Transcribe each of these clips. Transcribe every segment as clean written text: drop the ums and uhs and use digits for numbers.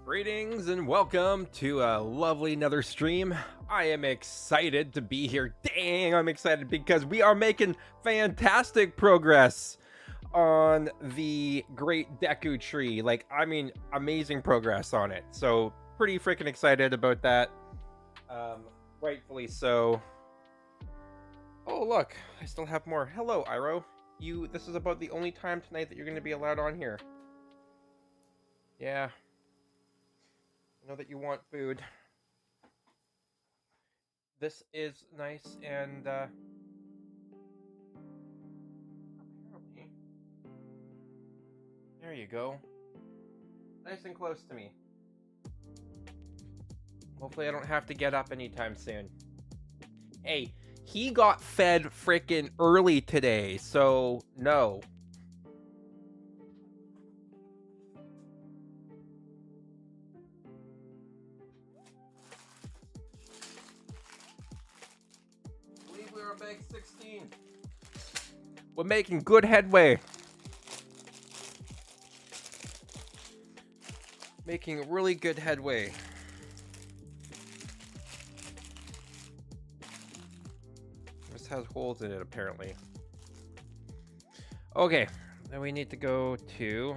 Greetings and welcome to a lovely another stream. I am excited to be here. Dang, I'm excited because we are making fantastic progress on the great Deku tree. Amazing progress on it. So pretty freaking excited about that. Rightfully so. Oh, look, I still have more. Hello, Iroh. This is about the only time tonight that you're going to be allowed on here. Yeah. I know that you want food. This is nice and apparently there you go. Nice and close to me. Hopefully I don't have to get up anytime soon. Hey, he got fed frickin' early today, so no. We're on bag 16. We're making good headway. Making really good headway. This has holes in it apparently. Okay, then we need to go to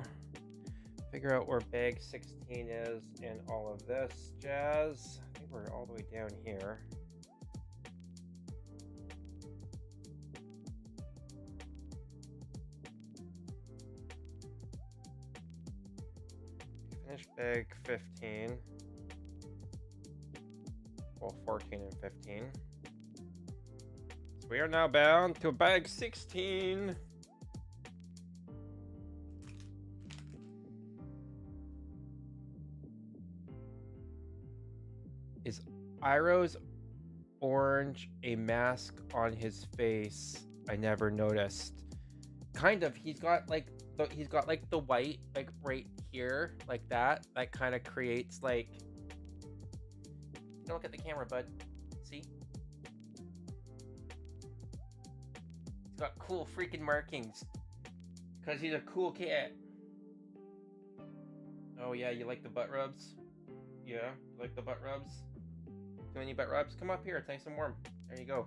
figure out where bag 16 is in all of this jazz. I think we're all the way down here. Finish bag 15. Well, 14 and 15. So we are now bound to bag 16. Is Iroh's orange a mask on his face? I never noticed. Kind of. He's got like the white like right here, like that. That kind of creates like. Don't look at the camera, bud. See? He's got cool freaking markings. Cause he's a cool cat. Oh yeah, you like the butt rubs? Yeah, you like the butt rubs? Do any butt rubs? Come up here, it's nice and warm. There you go.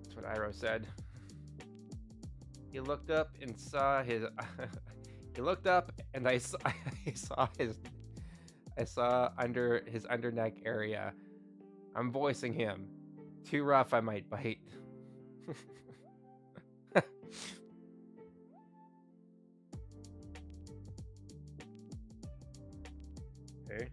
That's what Iroh said. He looked up and saw his. He looked up and I saw under his underneck area. I'm voicing him. Too rough, I might bite. Okay.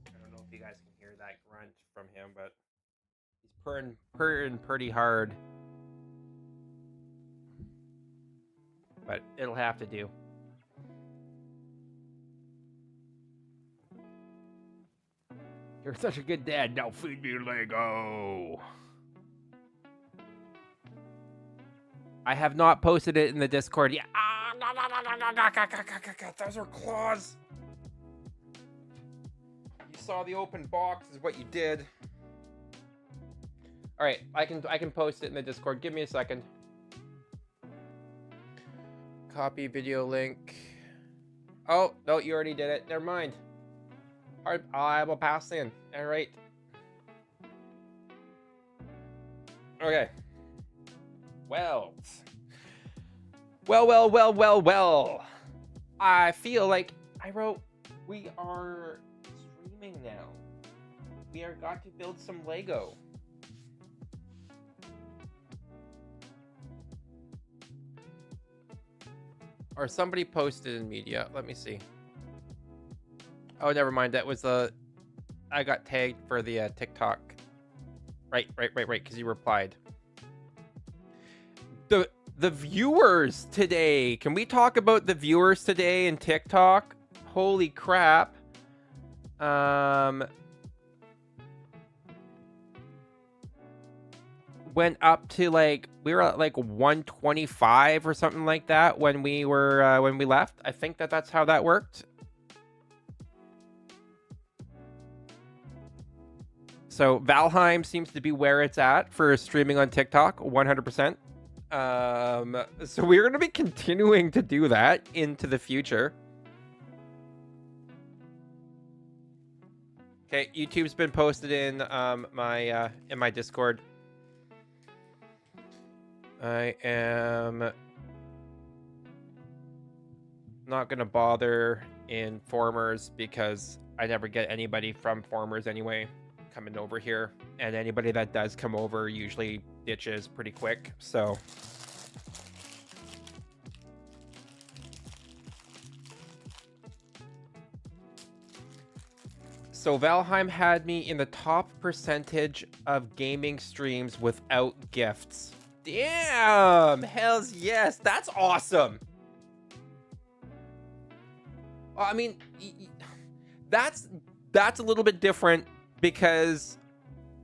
I don't know if you guys can hear that grunt from him, but he's purring pretty hard. But it'll have to do. You're such a good dad. Now feed me Lego. I have not posted it in the Discord yet. Those are claws. You saw the open box is what you did. All right, I can post it in the Discord. Give me a second. Copy video link. Oh, no, you already did it. Never mind. I will pass in. All right. Okay. Well. I feel like we are streaming now. We are got to build some Lego. Or somebody posted in media. Let me see. Oh, never mind. That was I got tagged for the TikTok. Right. Because you replied. The viewers today. Can we talk about the viewers today in TikTok? Holy crap. went up to like we were at like 125 or something like that when we left. I think that's how that worked. So Valheim seems to be where it's at for streaming on TikTok, 100%. So we're going to be continuing to do that into the future. Okay, YouTube's been posted in my Discord. I am not going to bother in Formers because I never get anybody from Formers anyway coming over here, and anybody that does come over usually ditches pretty quick. So Valheim had me in the top percentage of gaming streams without gifts. Damn, hells yes, that's awesome. I mean, that's a little bit different, because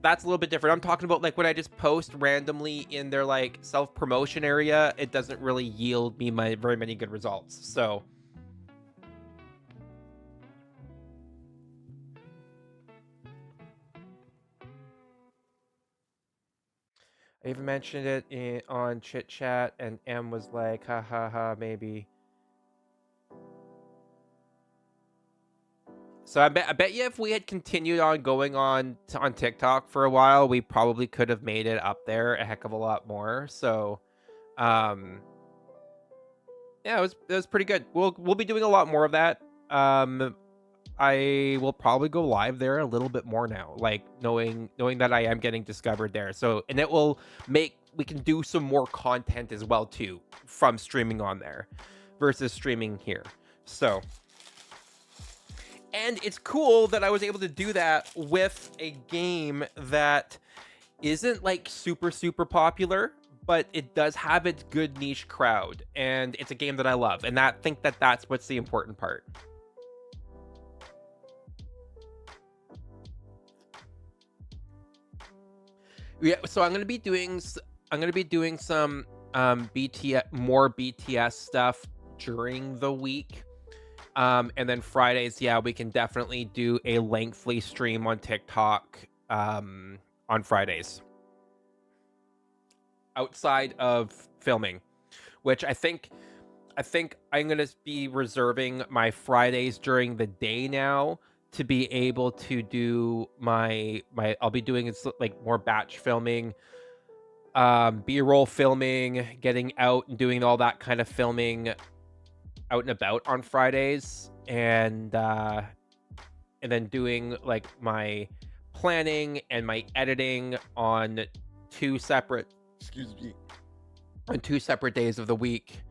that's a little bit different. I'm talking about like when I just post randomly in their like self-promotion area, it doesn't really yield me very many good results. So I even mentioned it on Chit Chat, and M was like, ha ha ha, maybe. So I bet you if we had continued on going on TikTok for a while, we probably could have made it up there a heck of a lot more. So, yeah, it was pretty good. We'll be doing a lot more of that. I will probably go live there a little bit more now, like knowing that I am getting discovered there. So, and it will make we can do some more content as well too from streaming on there versus streaming here. So. And it's cool that I was able to do that with a game that isn't like super popular, but it does have its good niche crowd, and it's a game that I love, and I think that's what's the important part. Yeah, so I'm gonna be doing some more BTS stuff during the week. And then Fridays, yeah, we can definitely do a lengthy stream on TikTok on Fridays. Outside of filming, which I think I'm going to be reserving my Fridays during the day now to be able to do my I'll be doing like more batch filming, B-roll filming, getting out and doing all that kind of filming out and about on Fridays, and then doing like my planning and my editing on two separate days of the week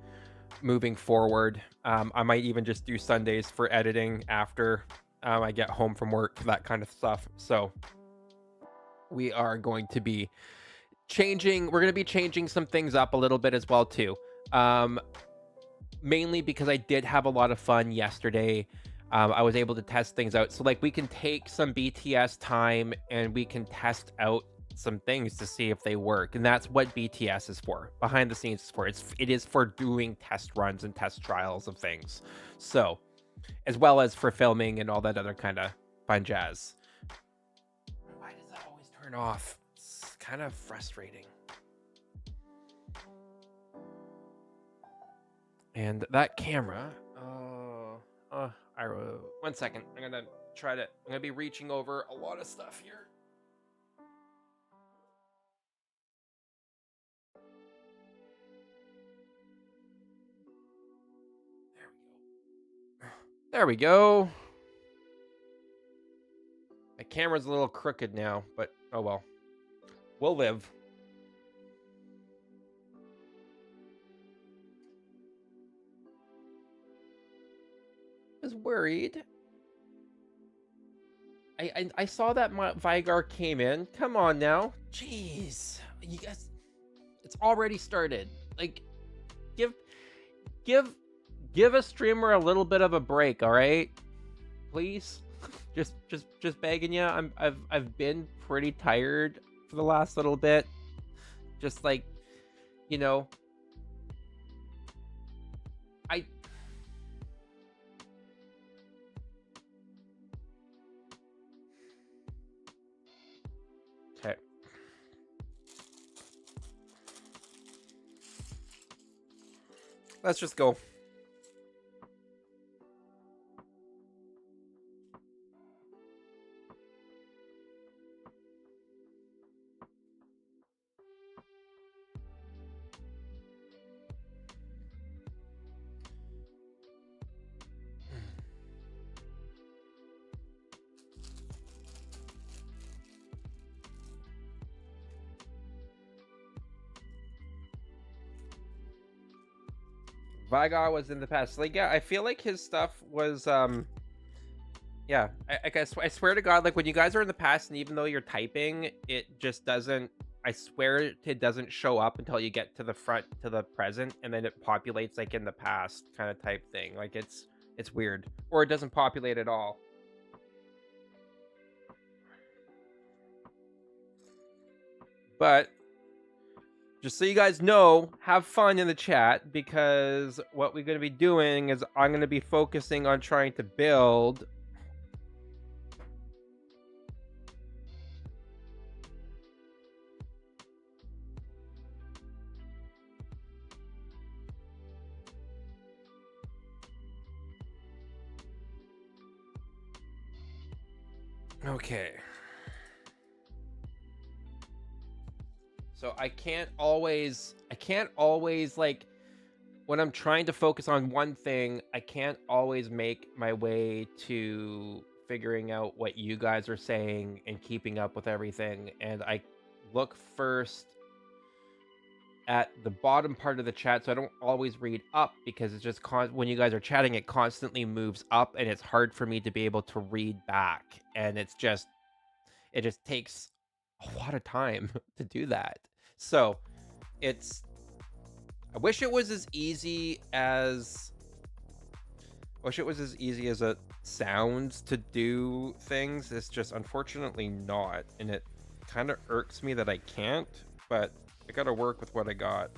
moving forward. I might even just do Sundays for editing after I get home from work, that kind of stuff. So we are going to be changing some things up a little bit as well too. Mainly because I did have a lot of fun yesterday. I was able to test things out. So like we can take some BTS time and we can test out some things to see if they work. And that's what BTS is for. Behind the scenes is for. It is for doing test runs and test trials of things. So, as well as for filming and all that other kind of fun jazz. Why does that always turn off? It's kind of frustrating. And that camera, one second. I'm gonna be reaching over a lot of stuff here. There we go. My camera's a little crooked now, but oh well. We'll live. Was worried. I saw that Vigar came in. Come on now. Jeez. You guys, it's already started. Like, give a streamer a little bit of a break, all right? Please. Just begging you. I've been pretty tired for the last little bit. Just like, you know, I okay. Let's just go. Vigar was in the past. Like, yeah, I feel like his stuff was yeah, I guess I swear to God, like when you guys are in the past, and even though you're typing, it just doesn't. I swear it doesn't show up until you get to the front to the present, and then it populates like in the past kind of type thing. Like it's weird, or it doesn't populate at all. But just so you guys know, have fun in the chat, because what we're going to be doing is I'm going to be focusing on trying to build. Okay. So I can't always like when I'm trying to focus on one thing, I can't always make my way to figuring out what you guys are saying and keeping up with everything. And I look first at the bottom part of the chat, so I don't always read up, because it's just when you guys are chatting, it constantly moves up, and it's hard for me to be able to read back. And it just takes a lot of time to do that. So I wish it was as easy as it sounds to do things. It's just unfortunately not, and it kind of irks me that I can't, but I gotta work with what I got.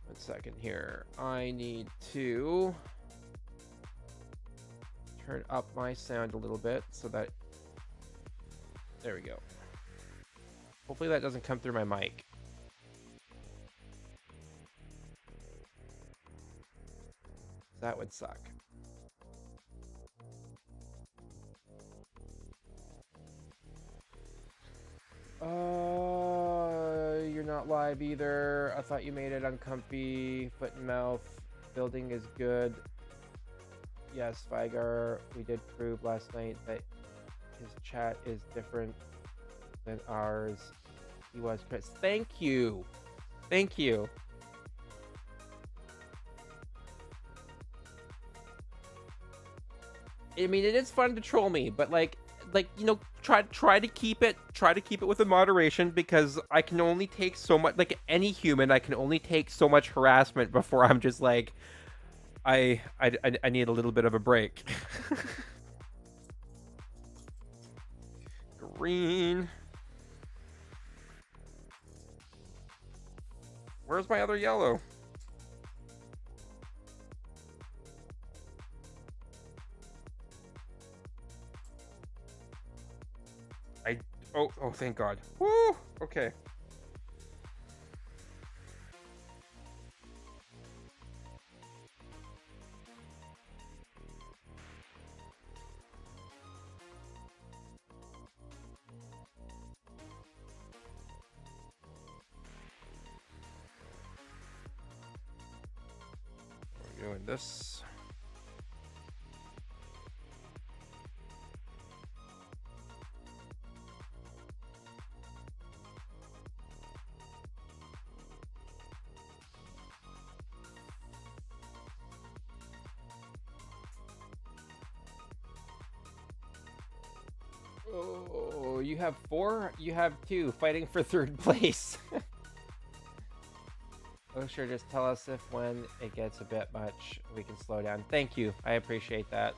One second here. I need to turn up my sound a little bit so that, there we go. Hopefully that doesn't come through my mic. That would suck. You're not live either. I thought you made it uncomfy. Foot and mouth. Building is good. Yes, Vigar, we did prove last night that his chat is different than ours. He was Chris. Thank you. Thank you. I mean, it is fun to troll me, but like you know, try to keep it with a moderation, because I can only take so much. Like any human, I can only take so much harassment before I'm just like, I need a little bit of a break. Green. Where's my other yellow? Oh, thank God. Woo! Okay. We're doing this. Oh, you have 4? You have 2 fighting for 3rd place. Oh, sure, just tell us if when it gets a bit much, we can slow down. Thank you. I appreciate that.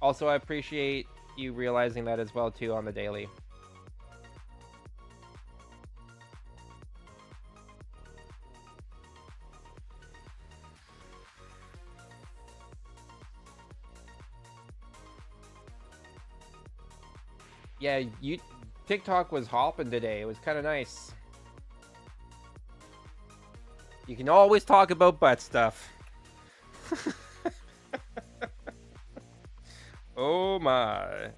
Also, I appreciate you realizing that as well, too, on the daily. Yeah, TikTok was hopping today. It was kind of nice. You can always talk about butt stuff. Oh my.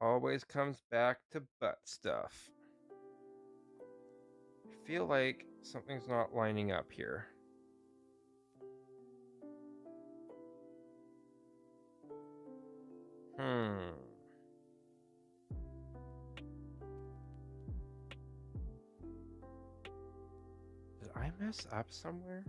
Always comes back to butt stuff. I feel like something's not lining up here. Did I mess up somewhere?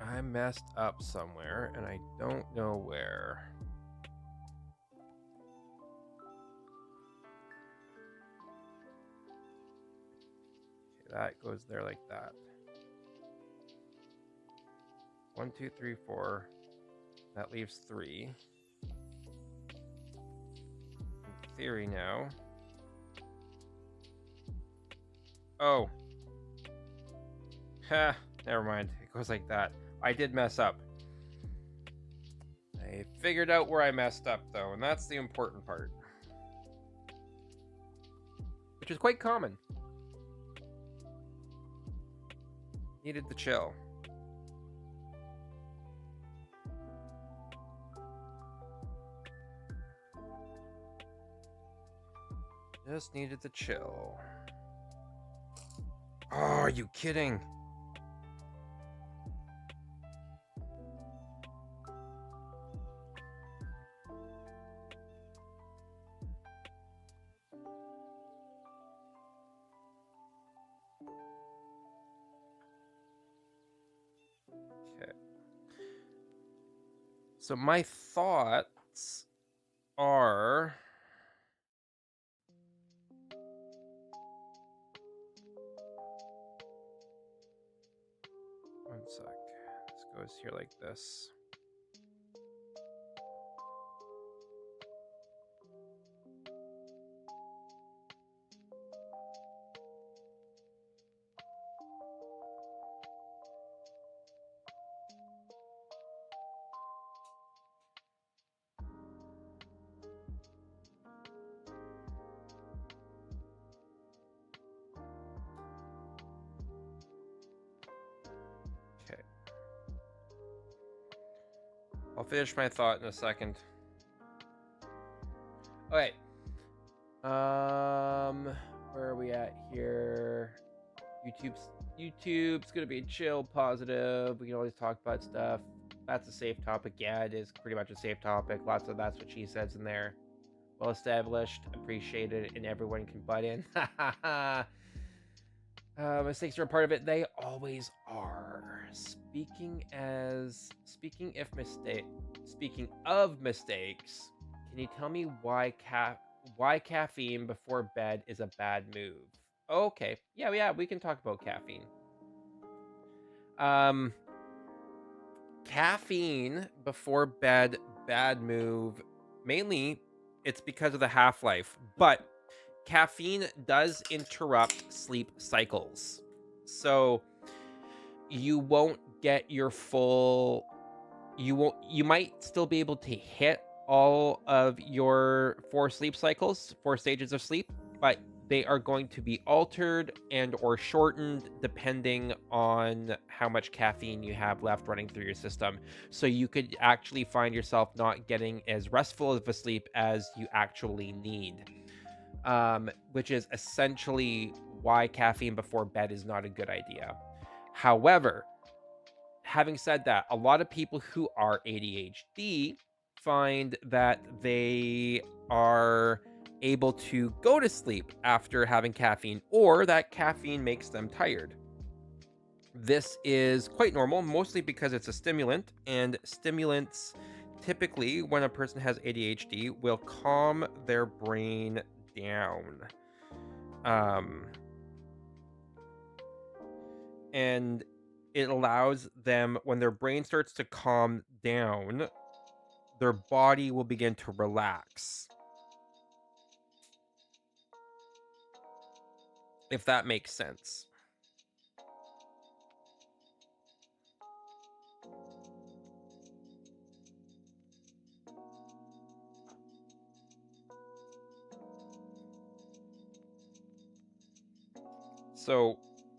I messed up somewhere and I don't know where. Okay, that goes there like that. 1, 2, 3, 4. That leaves 3. In theory now. Oh. Ha, never mind. It goes like that. I did mess up. I figured out where I messed up, though, and that's the important part. Which is quite common. Needed to chill. Just needed to chill. Oh, are you kidding? Okay. So my thoughts are... One sec. This goes here like this. Okay. I'll finish my thought in a second. Okay. Where are we at here? YouTube's gonna be chill, positive. We can always talk about stuff. That's a safe topic. Yeah, it is pretty much a safe topic. Lots of that's what she says in there. Well established, appreciated, and everyone can butt in. Mistakes are a part of it. They always are. Speaking of mistakes, can you tell me why caffeine before bed is a bad move? Okay. Yeah, we can talk about caffeine. Caffeine before bed, bad move. Mainly, it's because of the half-life, but caffeine does interrupt sleep cycles. So you won't get your full... You might still be able to hit all of your 4 sleep cycles, 4 stages of sleep, but they are going to be altered and or shortened depending on how much caffeine you have left running through your system. So you could actually find yourself not getting as restful of a sleep as you actually need, which is essentially why caffeine before bed is not a good idea. However, having said that, a lot of people who are ADHD find that they are able to go to sleep after having caffeine, or that caffeine makes them tired. This is quite normal, mostly because it's a stimulant, and stimulants typically, when a person has ADHD, will calm their brain down. And it allows them, when their brain starts to calm down, their body will begin to relax. If that makes sense. So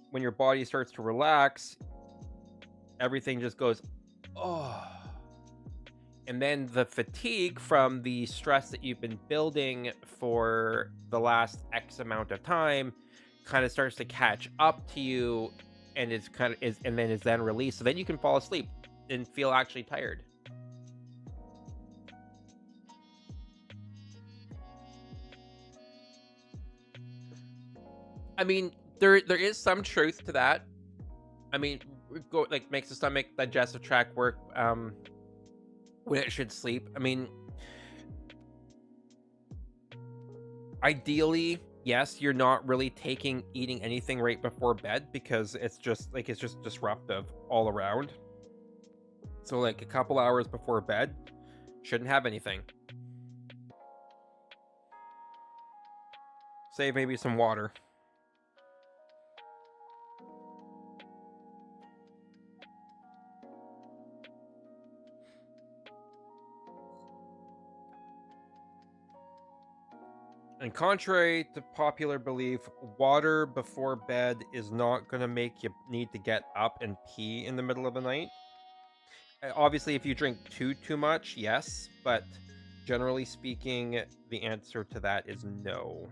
when your body starts to relax, everything just goes, oh. And then the fatigue from the stress that you've been building for the last X amount of time kind of starts to catch up to you, and it's kind of is and then is then released. So then you can fall asleep and feel actually tired. I mean, there is some truth to that. I mean, go like makes the stomach digestive tract work when it should sleep. I mean, ideally, yes, you're not really eating anything right before bed, because it's just disruptive all around. So like a couple hours before bed, shouldn't have anything. Save maybe some water. And contrary to popular belief, water before bed is not going to make you need to get up and pee in the middle of the night. Obviously, if you drink too much, yes, but generally speaking, the answer to that is no.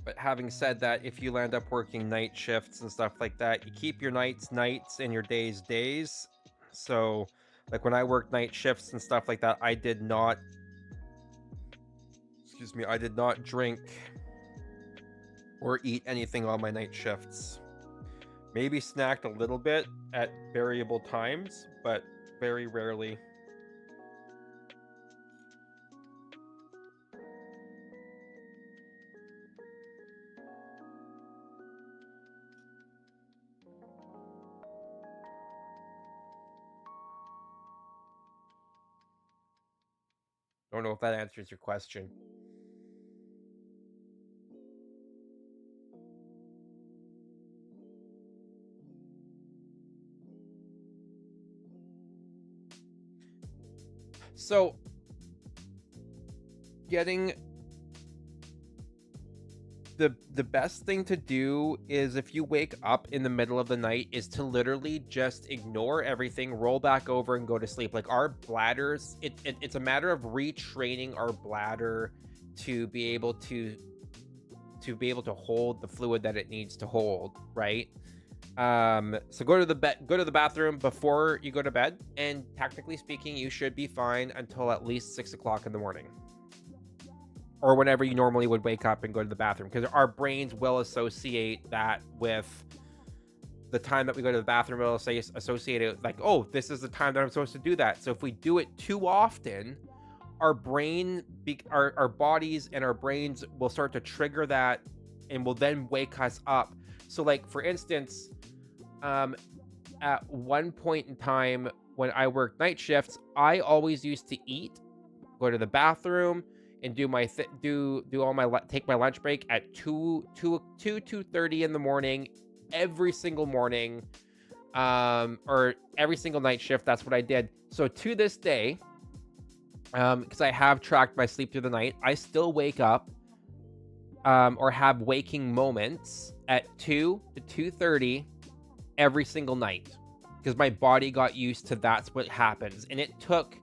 But having said that, if you land up working night shifts and stuff like that, you keep your nights and your days days. So, like when I worked night shifts and stuff like that, I did not drink or eat anything on my night shifts. Maybe snacked a little bit at variable times, but very rarely. Don't know if that answers your question. So, getting the best thing to do is, if you wake up in the middle of the night, is to literally just ignore everything, roll back over, and go to sleep. Like our bladders, it's a matter of retraining our bladder to be able to hold the fluid that it needs to hold, right? So go to the bathroom before you go to bed, and technically speaking, you should be fine until at least 6 o'clock in the morning, or whenever you normally would wake up and go to the bathroom, because our brains will associate that with the time that we go to the bathroom. It'll say associate it like, oh, this is the time that I'm supposed to do that. So if we do it too often, our bodies and our brains will start to trigger that, and will then wake us up. So like, for instance, at one point in time when I worked night shifts, I always used to eat, go to the bathroom, and take my lunch break at 2:30 in the morning, every single morning, or every single night shift. That's what I did. So to this day, because I have tracked my sleep through the night, I still wake up, or have waking moments at 2 to 2:30 every single night, because my body got used to that's what happens. And it took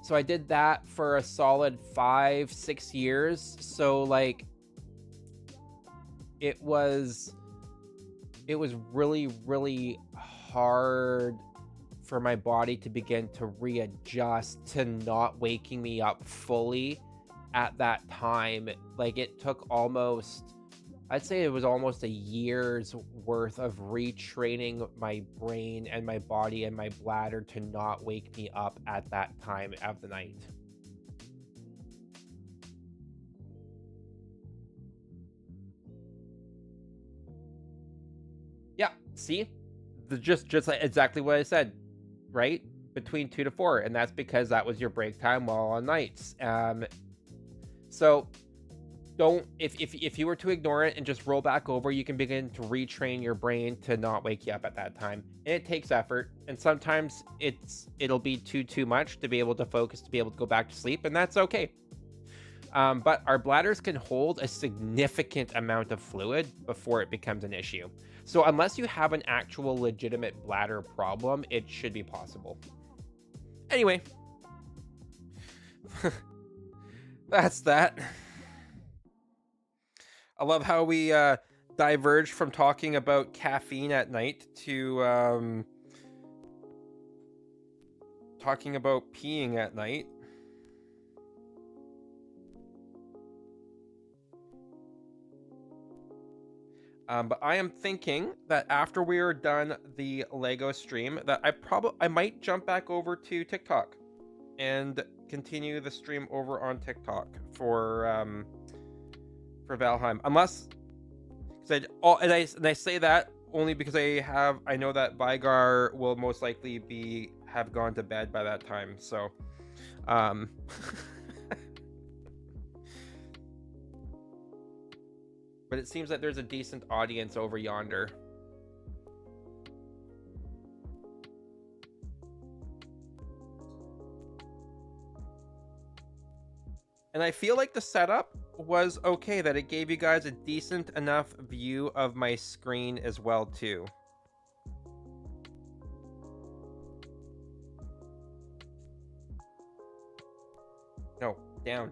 so I did that for a solid 5-6 years. So like, it was really, really hard for my body to begin to readjust to not waking me up fully at that time. Like, it took almost, I'd say it was almost a year's worth of retraining my brain and my body and my bladder to not wake me up at that time of the night. Yeah, see? Just like exactly what I said, right? Between 2 to 4, and that's because that was your break time while on nights. So don't, if you were to ignore it and just roll back over, you can begin to retrain your brain to not wake you up at that time. And it takes effort, and sometimes it'll be too much to be able to focus, to be able to go back to sleep, and that's okay. But our bladders can hold a significant amount of fluid before it becomes an issue. So unless you have an actual legitimate bladder problem, it should be possible. Anyway, that's that. I love how we diverged from talking about caffeine at night to talking about peeing at night. But I am thinking that after we are done the Lego stream, that I might jump back over to TikTok and continue the stream over on TikTok for Valheim, unless and I say that only because I know that Vigar will most likely have gone to bed by that time, so but it seems that there's a decent audience over yonder. And I feel like the setup was okay, that it gave you guys a decent enough view of my screen as well, too. No, down.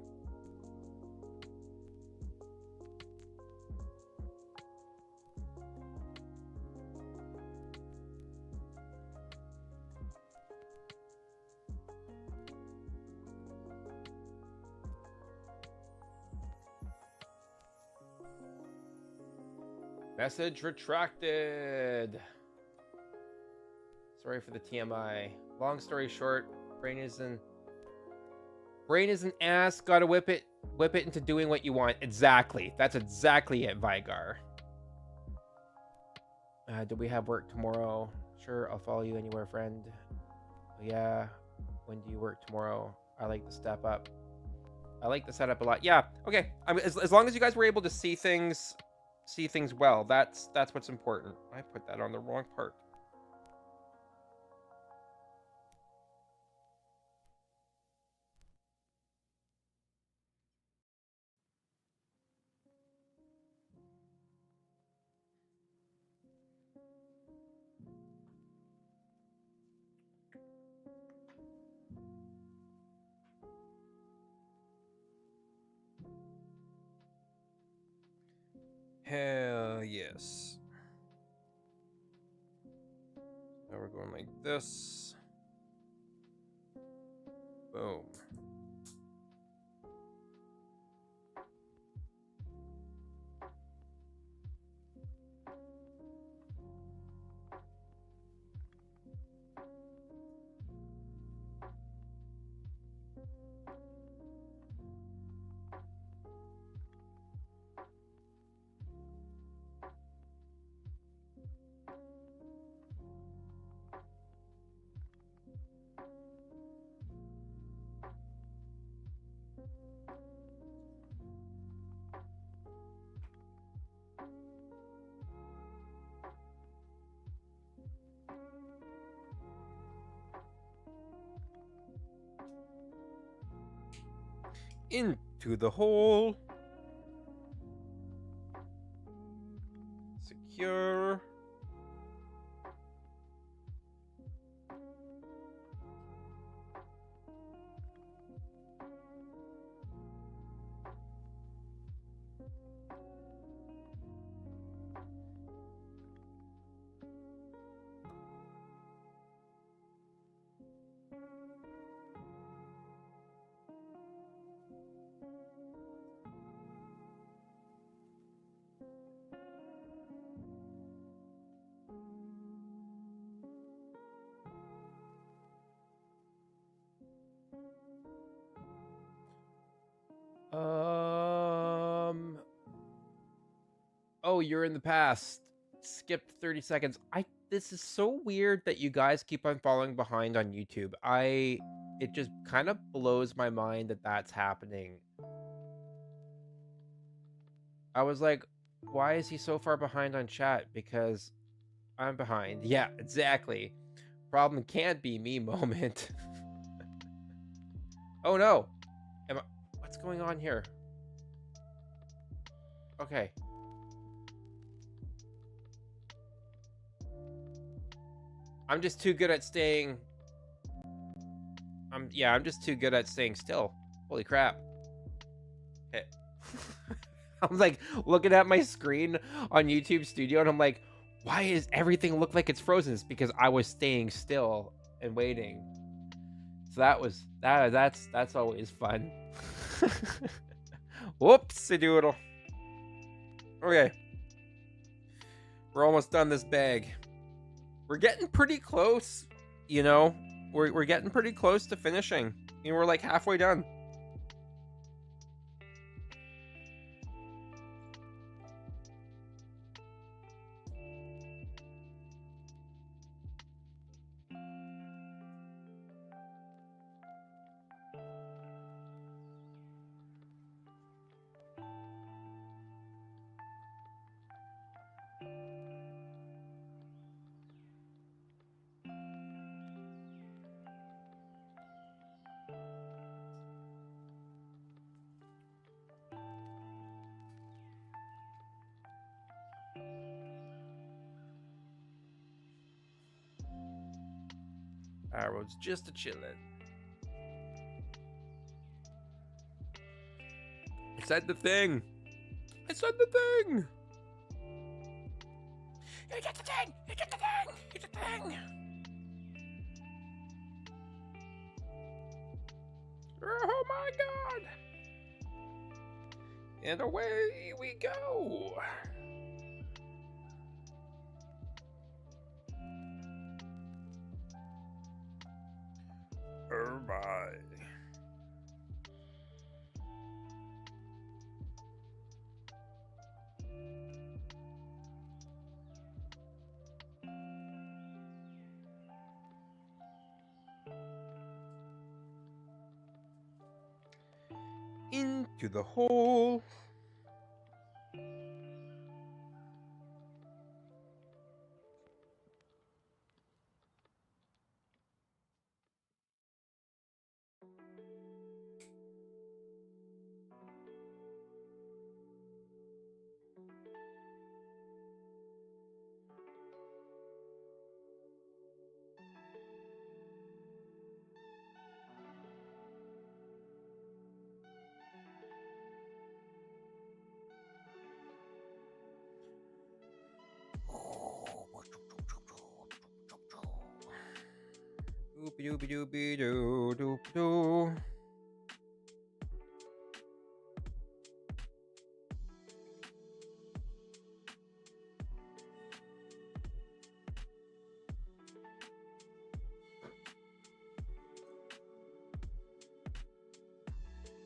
Message retracted. Sorry for the TMI. Long story short, brain is an ass. Gotta whip it into doing what you want. Exactly. That's exactly it, Vigar. Do we have work tomorrow? Sure, I'll follow you anywhere, friend. Yeah. When do you work tomorrow? I like to step up. I like the setup a lot. Yeah. Okay. As long as you guys were able to see things well, that's what's important. I put that on the wrong part. Hell yes. Now we're going like this. Boom. Into the hole. Secure. no, you're in the past. Skipped 30 seconds. This is so weird that you guys keep on falling behind on YouTube. It just kind of blows my mind that that's happening. I was like, why is he so far behind on chat? Because I'm behind. Yeah, exactly. Problem can't be me moment. Oh no. What's going on here? Okay. I'm just too good at staying. I'm just too good at staying still. Holy crap. Okay. I'm like looking at my screen on YouTube Studio and I'm like, why is everything look like it's frozen? It's because I was staying still and waiting. So that's always fun. Whoopsie doodle. Okay. We're almost done this bag. We're getting pretty close, you know. We're getting pretty close to finishing. You know, we're like halfway done. Arrow's just a chillin'. I said the thing. I said the thing. You get the thing. You get the thing. You get the thing. Oh my god. And away we go. Oh my. Into the hole. Doopy doopy doopy doo doop doo.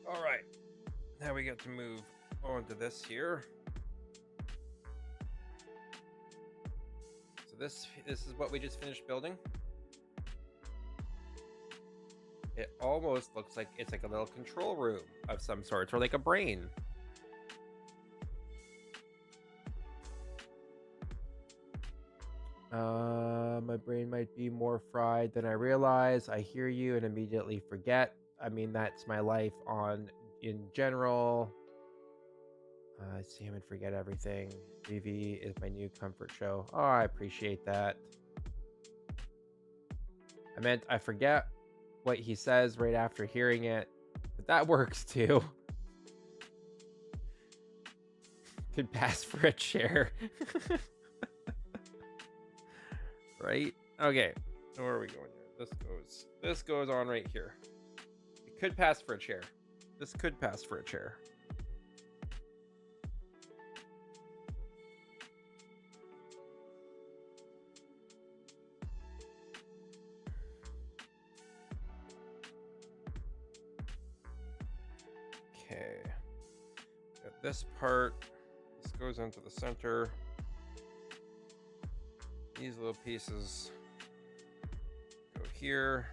All right, now we get to move on to this here. So this is what we just finished building. It almost looks like it's like a little control room of some sort, or like a brain. My brain might be more fried than I realize. I hear you and immediately forget. I mean, that's my life in general. I see him and forget everything. VV is my new comfort show. Oh, I appreciate that. I meant I forget what he says right after hearing it, but that works too. Could pass for a chair. Right? Okay. Where are we going here? This goes on right here. It could pass for a chair. This could pass for a chair. Okay. Got this part. This goes into the center. These little pieces go here.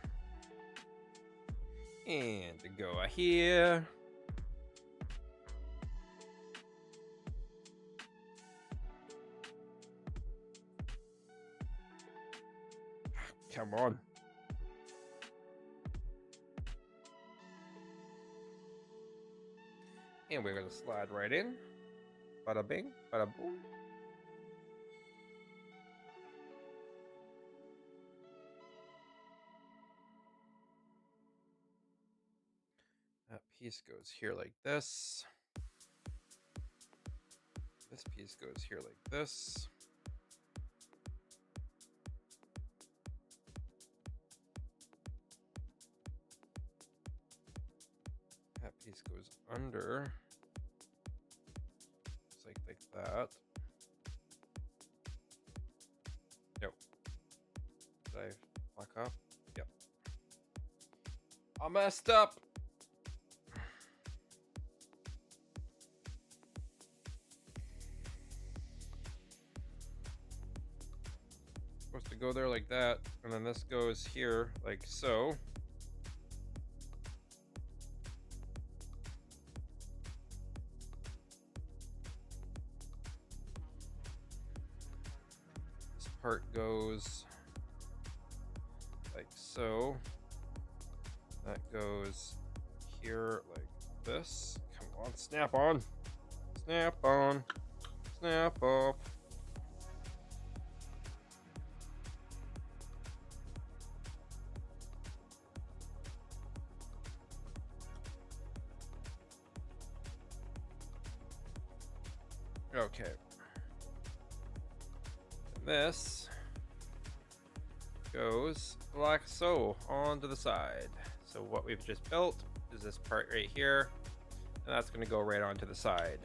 And go here. Come on. And we're gonna slide right in. Bada bing, bada boom. That piece goes here like this. This piece goes here like this. That piece goes under. Just like that. Nope. Did I fuck up? Yep. I messed up. Supposed to go there like that, and then this goes here like so. This part goes like so. That goes here like this. Come on, snap on. Snap on. Snap off. Okay. This goes like so onto the side. So what we've just built is this part right here, and that's going to go right onto the side.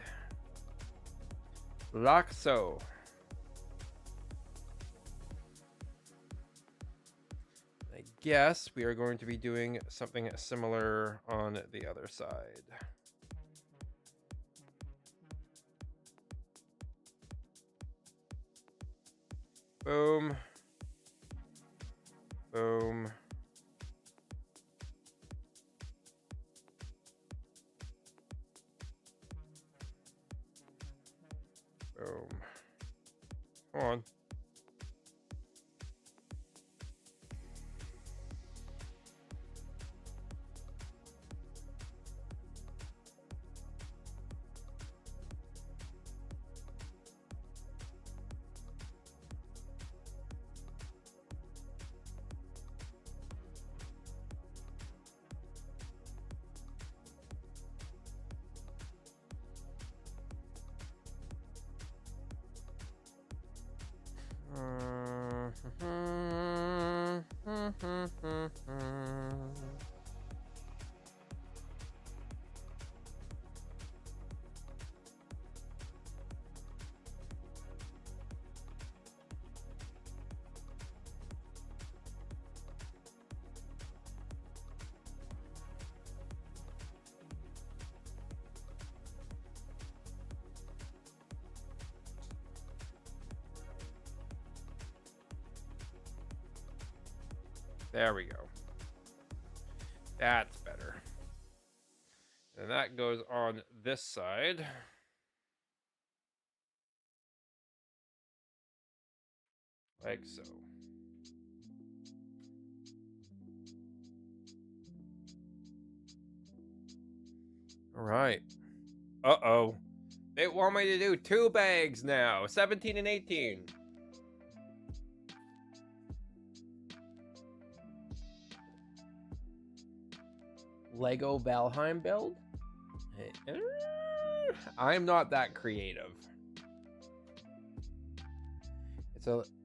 Like so. I guess we are going to be doing something similar on the other side. Boom. Boom. Boom. Come on. There we go. That's better. And that goes on this side. Like so. All right. Uh-oh. They want me to do 2 bags now. 17 and 18. Lego Valheim build? I'm not that creative.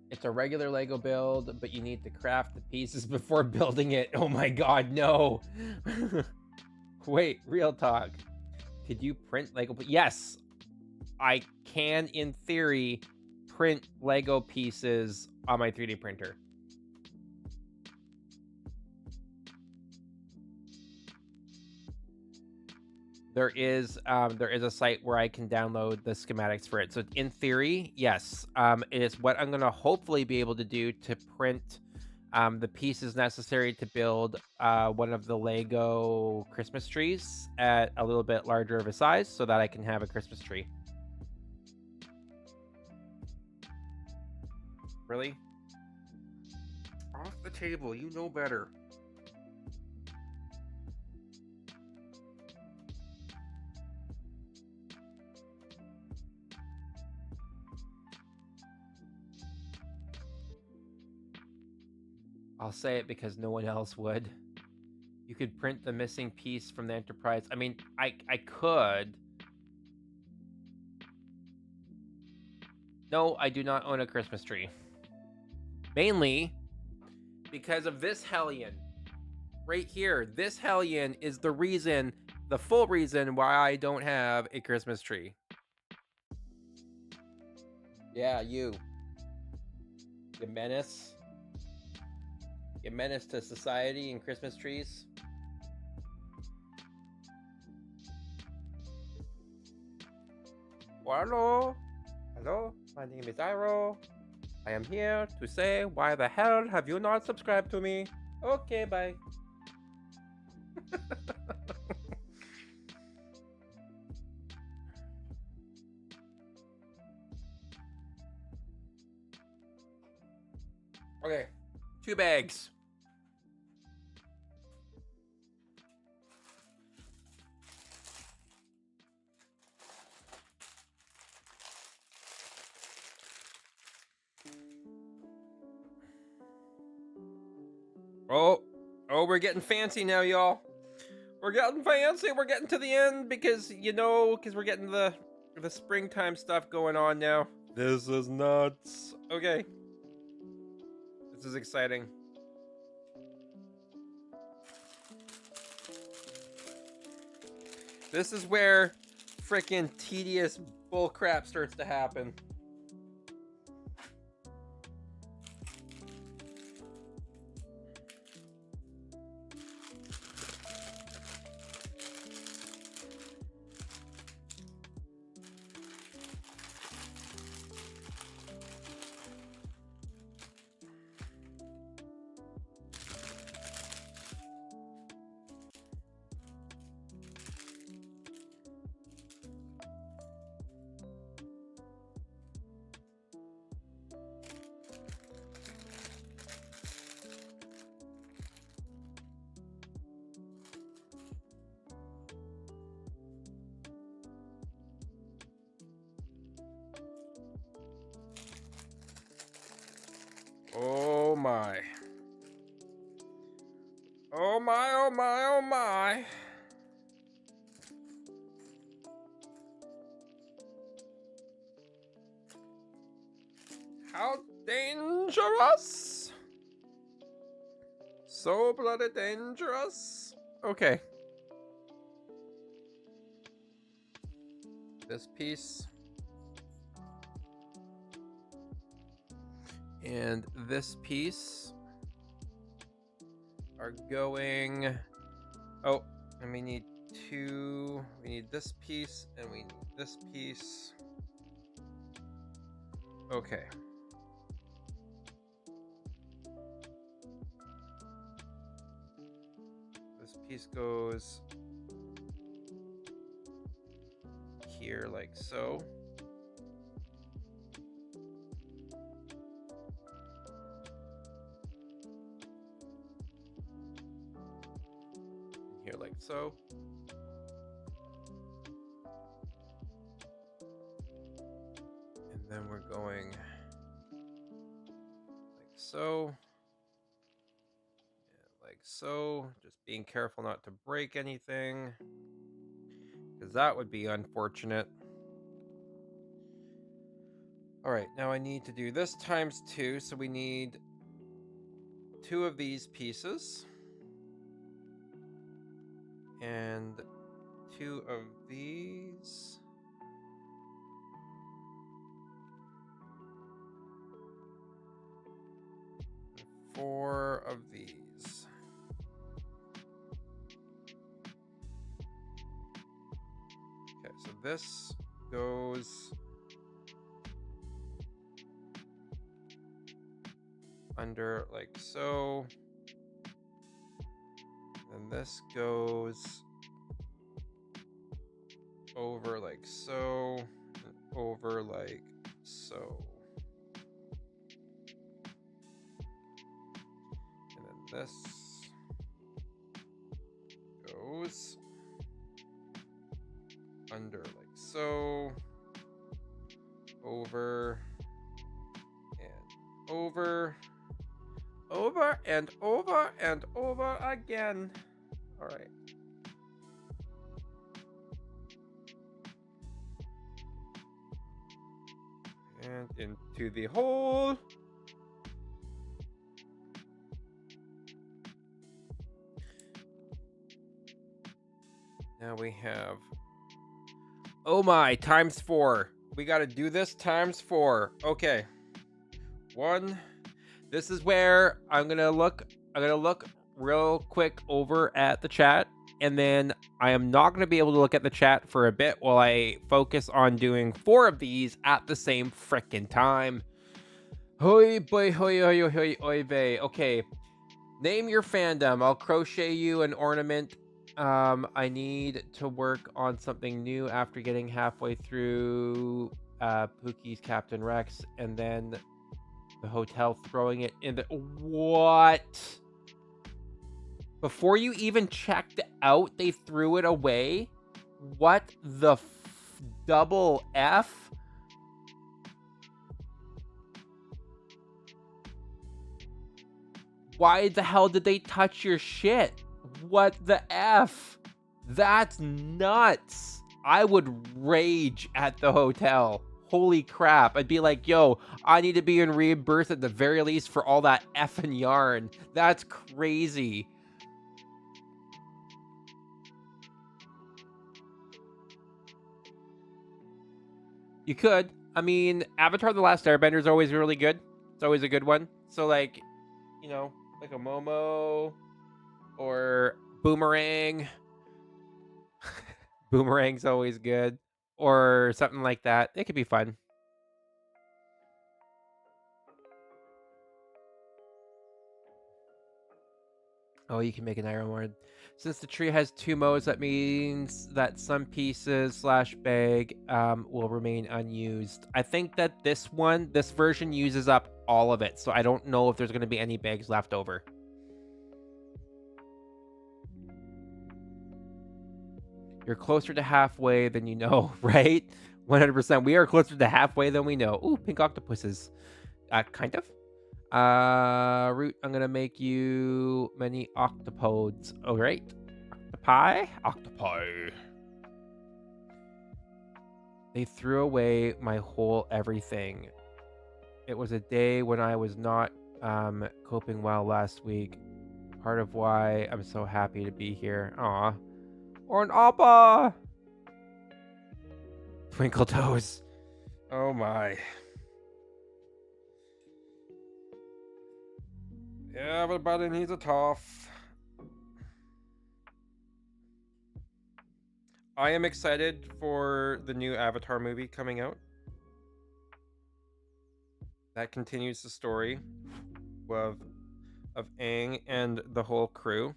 It's a regular Lego build, but you need to craft the pieces before building it. Oh my god, no. Wait, real talk. Could you print Lego? Yes, I can, in theory, print Lego pieces on my 3D printer. there is a site where I can download the schematics for it. So in theory, yes, it is what I'm gonna hopefully be able to do to print the pieces necessary to build one of the Lego Christmas trees at a little bit larger of a size, so that I can have a Christmas tree. Really? Off the table, you know better. I'll say it because no one else would. You could print the missing piece from the Enterprise. I mean, I could. No, I do not own a Christmas tree. Mainly because of this Hellion. Right here. This Hellion is the reason, the full reason why I don't have a Christmas tree. Yeah, you. You menace. You menace to society and Christmas trees. Well, hello. Hello, my name is Iro. I am here to say, why the hell have you not subscribed to me? Okay, bye. Okay, 2 bags. Oh, we're getting fancy now, y'all. We're getting fancy. We're getting to the end because, because we're getting the springtime stuff going on now. This is nuts. Okay. This is exciting. This is where freaking tedious bullcrap starts to happen. Oh my. Oh my, oh my, oh my. How dangerous. So bloody dangerous. Okay. This piece. And this piece are going. Oh, and we need 2. We need this piece and we need this piece. Okay. This piece goes here like so. Here like so. And then we're going like so. And like so. Just being careful not to break anything, because that would be unfortunate. All right, now I need to do this times 2, so we need 2 of these pieces. And 2 of these. And 4 of these. this goes under like so. And this goes over like so, and over like so. And then this goes under like so, over and over, over and over and over again. All right. And into the hole. Now we have, oh my, times 4. We got to do this times 4. Okay. 1. This is where I'm going to look real quick over at the chat, and then I am not going to be able to look at the chat for a bit while I focus on doing 4 of these at the same frickin' time. Hoi boy, hoi hoi hoi hoi vey. Okay. Name your fandom. I'll crochet you an ornament. I need to work on something new after getting halfway through Pookie's Captain Rex, and then the hotel throwing it in the... What? Before you even checked out, they threw it away? What the double F? Why the hell did they touch your shit? What the F? That's nuts. I would rage at the hotel. Holy crap. I'd be like, yo, I need to be reimbursed at the very least for all that effing yarn. That's crazy. You could. I mean, Avatar The Last Airbender is always really good. It's always a good one. So, like, you know, like a Momo or Boomerang. Boomerang's always good. Or something like that. It could be fun. Oh, you can make an iron ward. Since the tree has 2 modes, that means that some pieces / bag will remain unused. I think that this version uses up all of it, so I don't know if there's going to be any bags left over. You're closer to halfway than you know, right? 100%. We are closer to halfway than we know. Ooh, pink octopuses. Kind of. Root, I'm gonna make you many octopodes. All right. Octopi. They threw away my whole everything. It was a day when I was not coping well last week. Part of why I'm so happy to be here. Aw. Or an appa. Twinkle toes. Oh my. Yeah, everybody needs a tough. I am excited for the new Avatar movie coming out. That continues the story of Aang and the whole crew.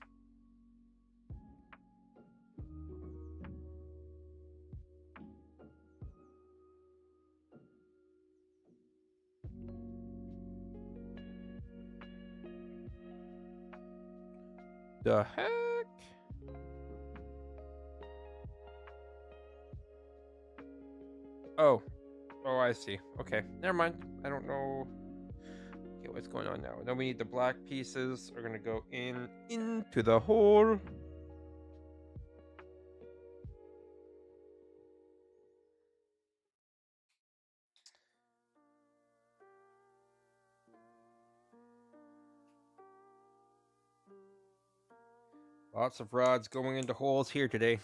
The heck? Oh, I see. Okay, never mind. I don't know. Okay, what's going on now? Now we need the black pieces. Are gonna go into the hole. Lots of rods going into holes here today.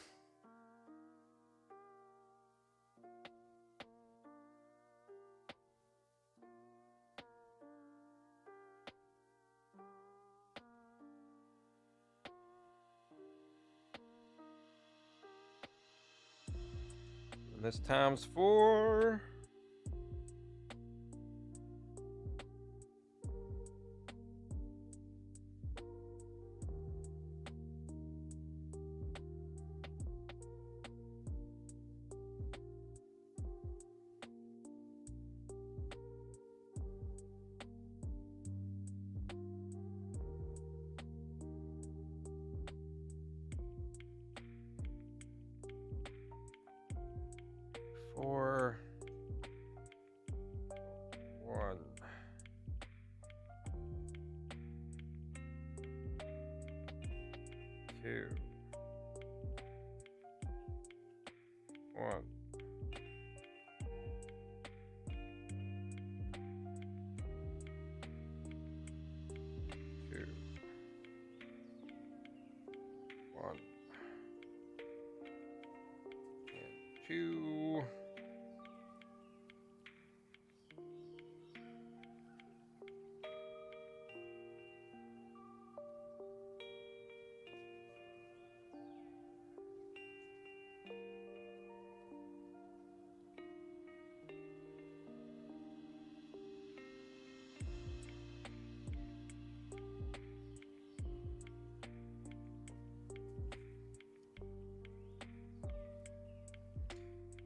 And this times 4. Four, 1, 2, 1, 2, 1, and 2.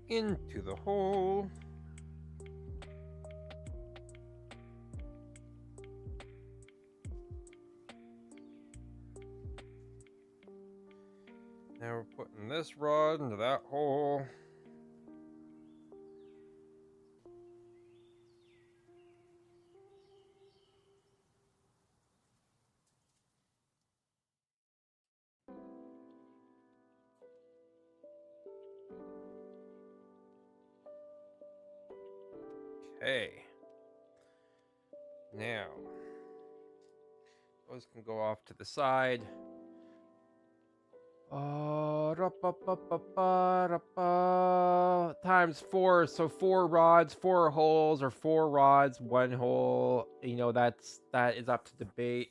Into the hole. Now we're putting this rod into that hole. Okay. Now, those can go off to the side. Times 4, so 4 rods, 4 holes, or 4 rods, 1 hole. You know, that is up to debate.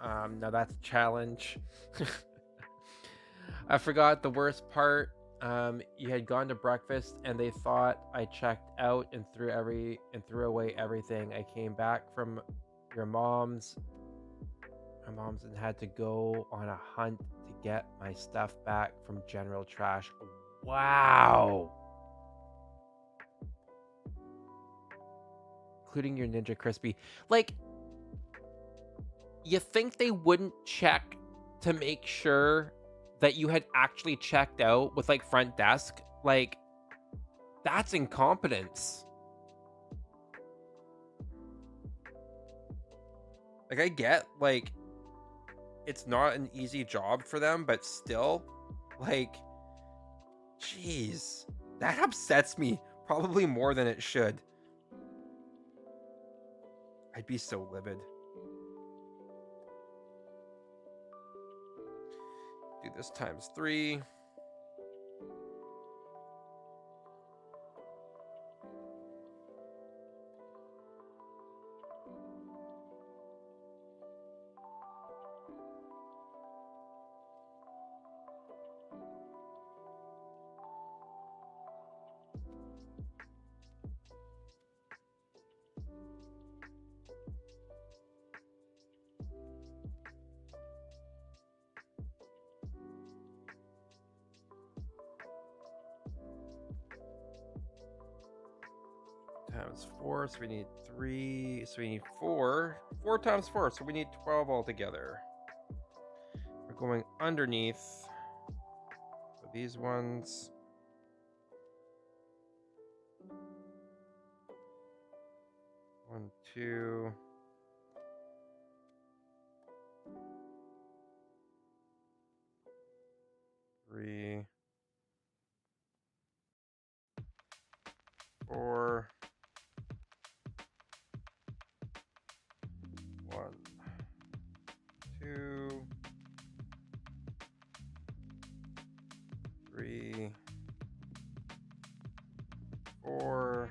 Now that's a challenge. I forgot the worst part. You had gone to breakfast and they thought I checked out and threw away everything. I came back from my mom's and had to go on a hunt to get my stuff back from general trash. Wow. Including your Ninja Crispy. Like, you think they wouldn't check to make sure that you had actually checked out with like front desk? Like, that's incompetence. Like, I get, like, it's not an easy job for them, but still, like, jeez, that upsets me probably more than it should. I'd be so livid. Do this times 3. Times 4, so we need 3, so we need 4. 4 times 4, so we need 12 altogether. We're going underneath. So these ones. One, 2. 3. 4. 1, 2. 3. 4.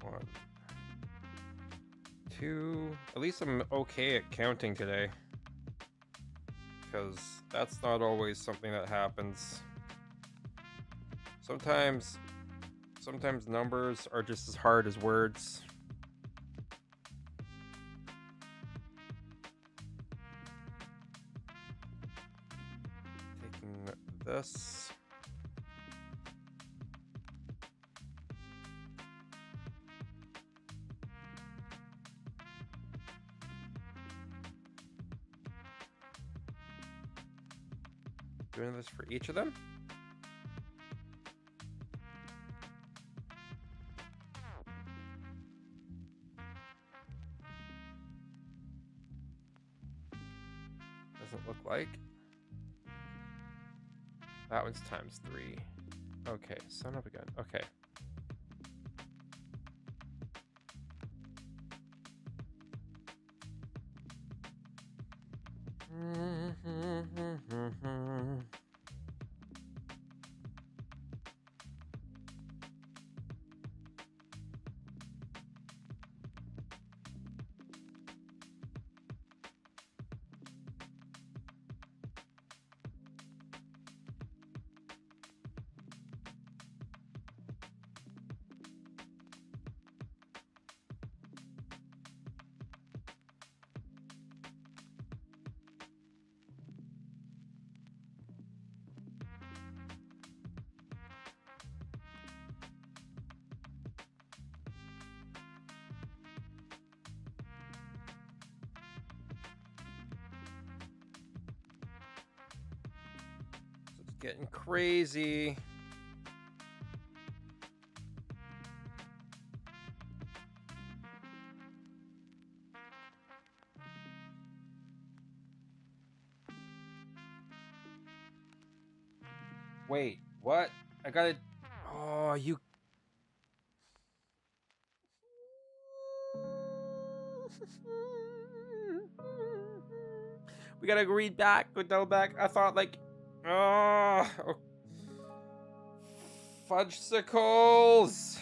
1, 2. At least I'm okay at counting today, because that's not always something that happens. Sometimes numbers are just as hard as words. Taking this. Doing this for each of them. Doesn't look like. That one's times 3. Okay, son of a gun. Okay. Getting crazy. Wait, what? I gotta... Oh, you... We gotta read back, go double back. I thought like... Oh... Fudgesicles!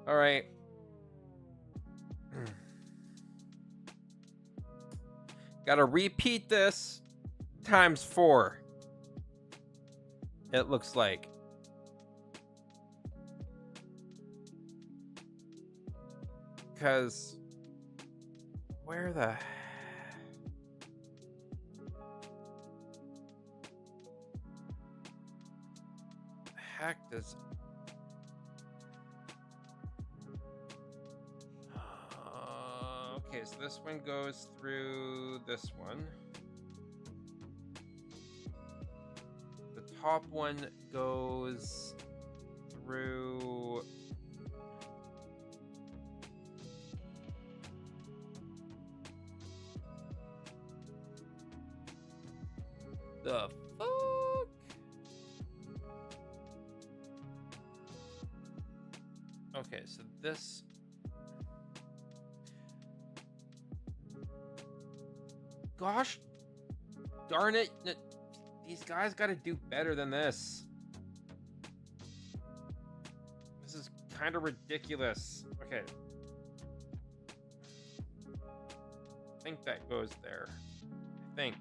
Alright. Gotta repeat this times 4. It looks like. Because... Where the heck does... Okay, so this one goes through this one. The top one goes through... The fuck? Okay, so this... Gosh darn it. These guys gotta do better than this. This is kind of ridiculous. Okay. I think that goes there. I think.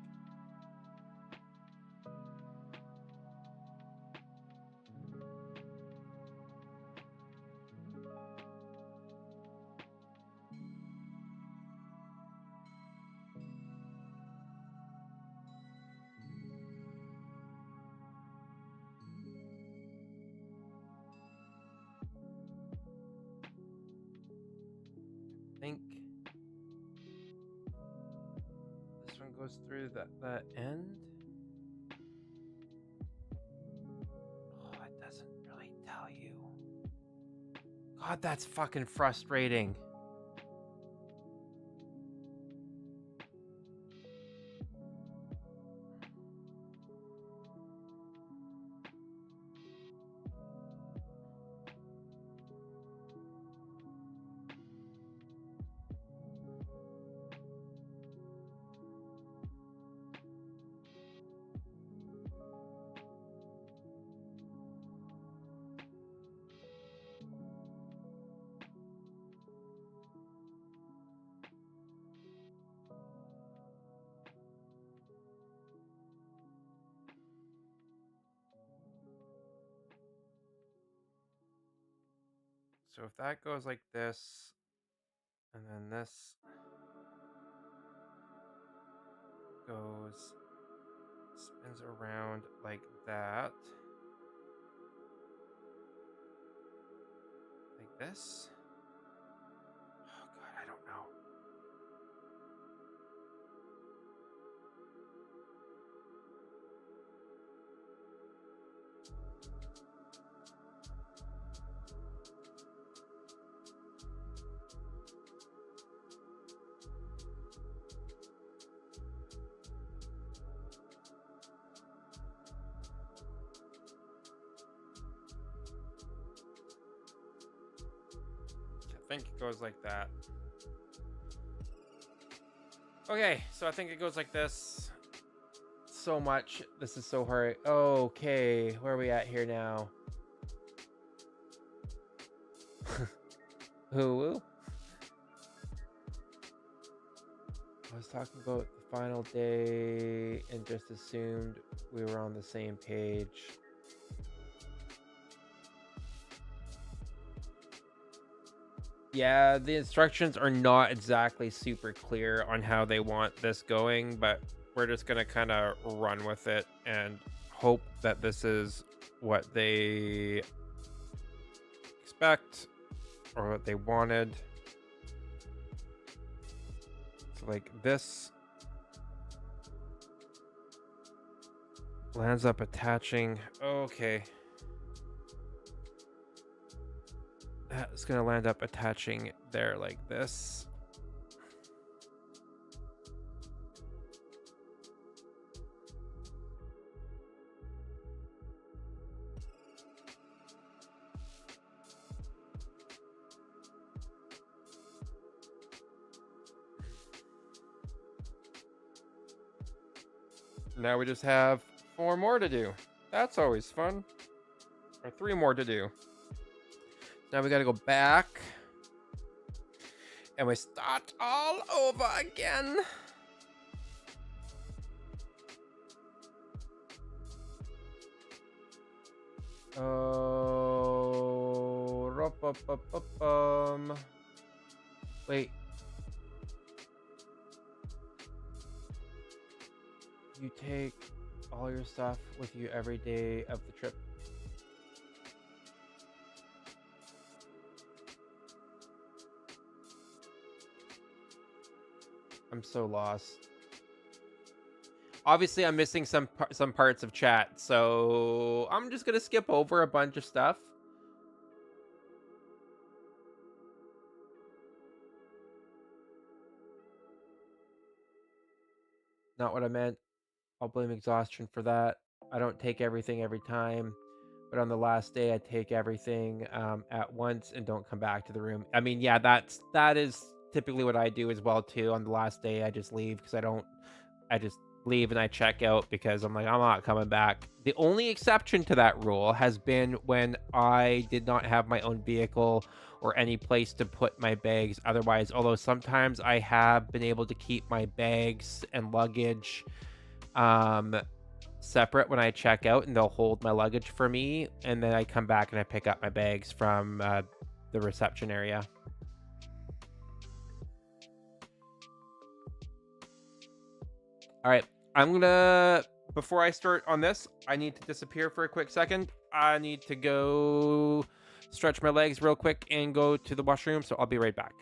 This one goes through that end. Oh, it doesn't really tell you. God, that's fucking frustrating. so if that goes like this, and then this spins around like that, like this. Oh God, I don't know. I think it goes like that. Okay, so I think it goes like this. So much. This is so hard. Okay, where are we at here now? Who? I was talking about the final day and just assumed we were on the same page. Yeah, the instructions are not exactly super clear on how they want this going, but we're just going to kind of run with it and hope that this is what they expect or what they wanted. So like this lands up attaching. Okay. That's going to land up attaching there like this. Now we just have 4 more to do. That's always fun. Or 3 more to do. Now we gotta go back. And we start all over again. Oh, wait. You take all your stuff with you every day of the trip. I'm so lost. Obviously, I'm missing some parts of chat, so I'm just gonna skip over a bunch of stuff. Not what I meant. I'll blame exhaustion for that. I don't take everything every time, but on the last day, I take everything at once and don't come back to the room. I mean, yeah, that is typically what I do as well too. On the last day, I just leave because I just leave and I check out because I'm like, I'm not coming back. The only exception to that rule has been when I did not have my own vehicle or any place to put my bags otherwise. Although sometimes I have been able to keep my bags and luggage separate when I check out, and they'll hold my luggage for me, and then I come back and I pick up my bags from the reception area. All right, I'm gonna, before I start on this, I need to disappear for a quick second. I need to go stretch my legs real quick and go to the washroom, so I'll be right back.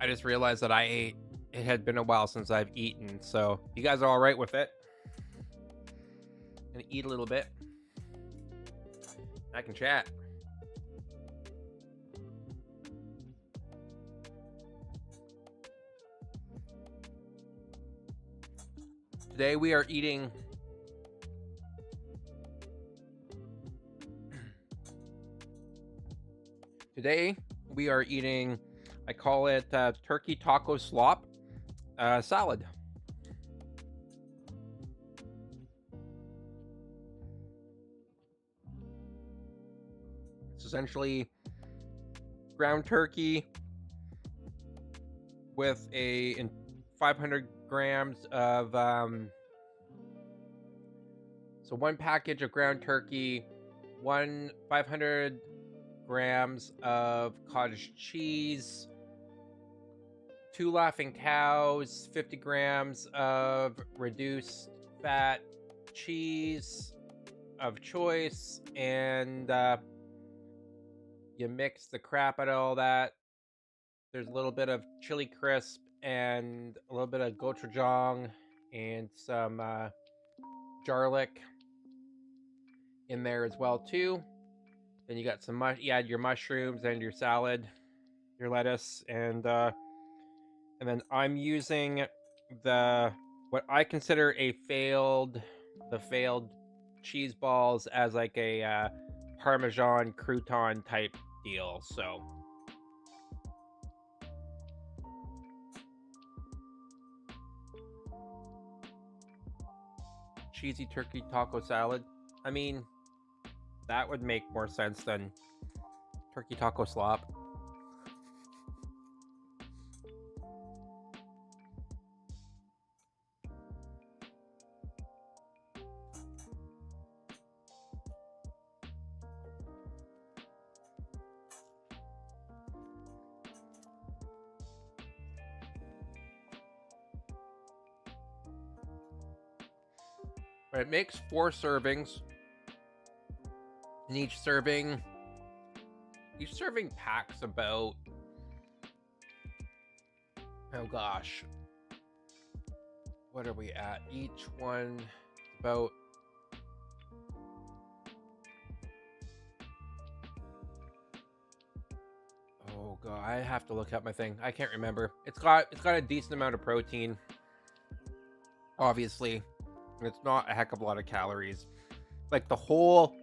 I just realized that I ate. It had been a while since I've eaten, so you guys are all right with it? Gonna eat a little bit. I can chat. Today we are eating I call it turkey taco slop salad. It's essentially ground turkey with 500 grams of so one package of ground turkey, 500 grams of cottage cheese, 2 Laughing Cows, 50 grams of reduced fat cheese of choice, and you mix the crap out of all that. There's a little bit of chili crisp and a little bit of gochujang and some garlic in there as well too. Then you got some you add your mushrooms and your salad, your lettuce, and then I'm using what I consider the failed cheese balls as like a Parmesan crouton type deal. So cheesy turkey taco salad. I mean, that would make more sense than turkey taco slop. But it makes 4 servings. And each serving packs about, oh gosh, what are we at? Each one about, oh god, I have to look up my thing. I can't remember. It's got a decent amount of protein, obviously. And it's not a heck of a lot of calories. Like the whole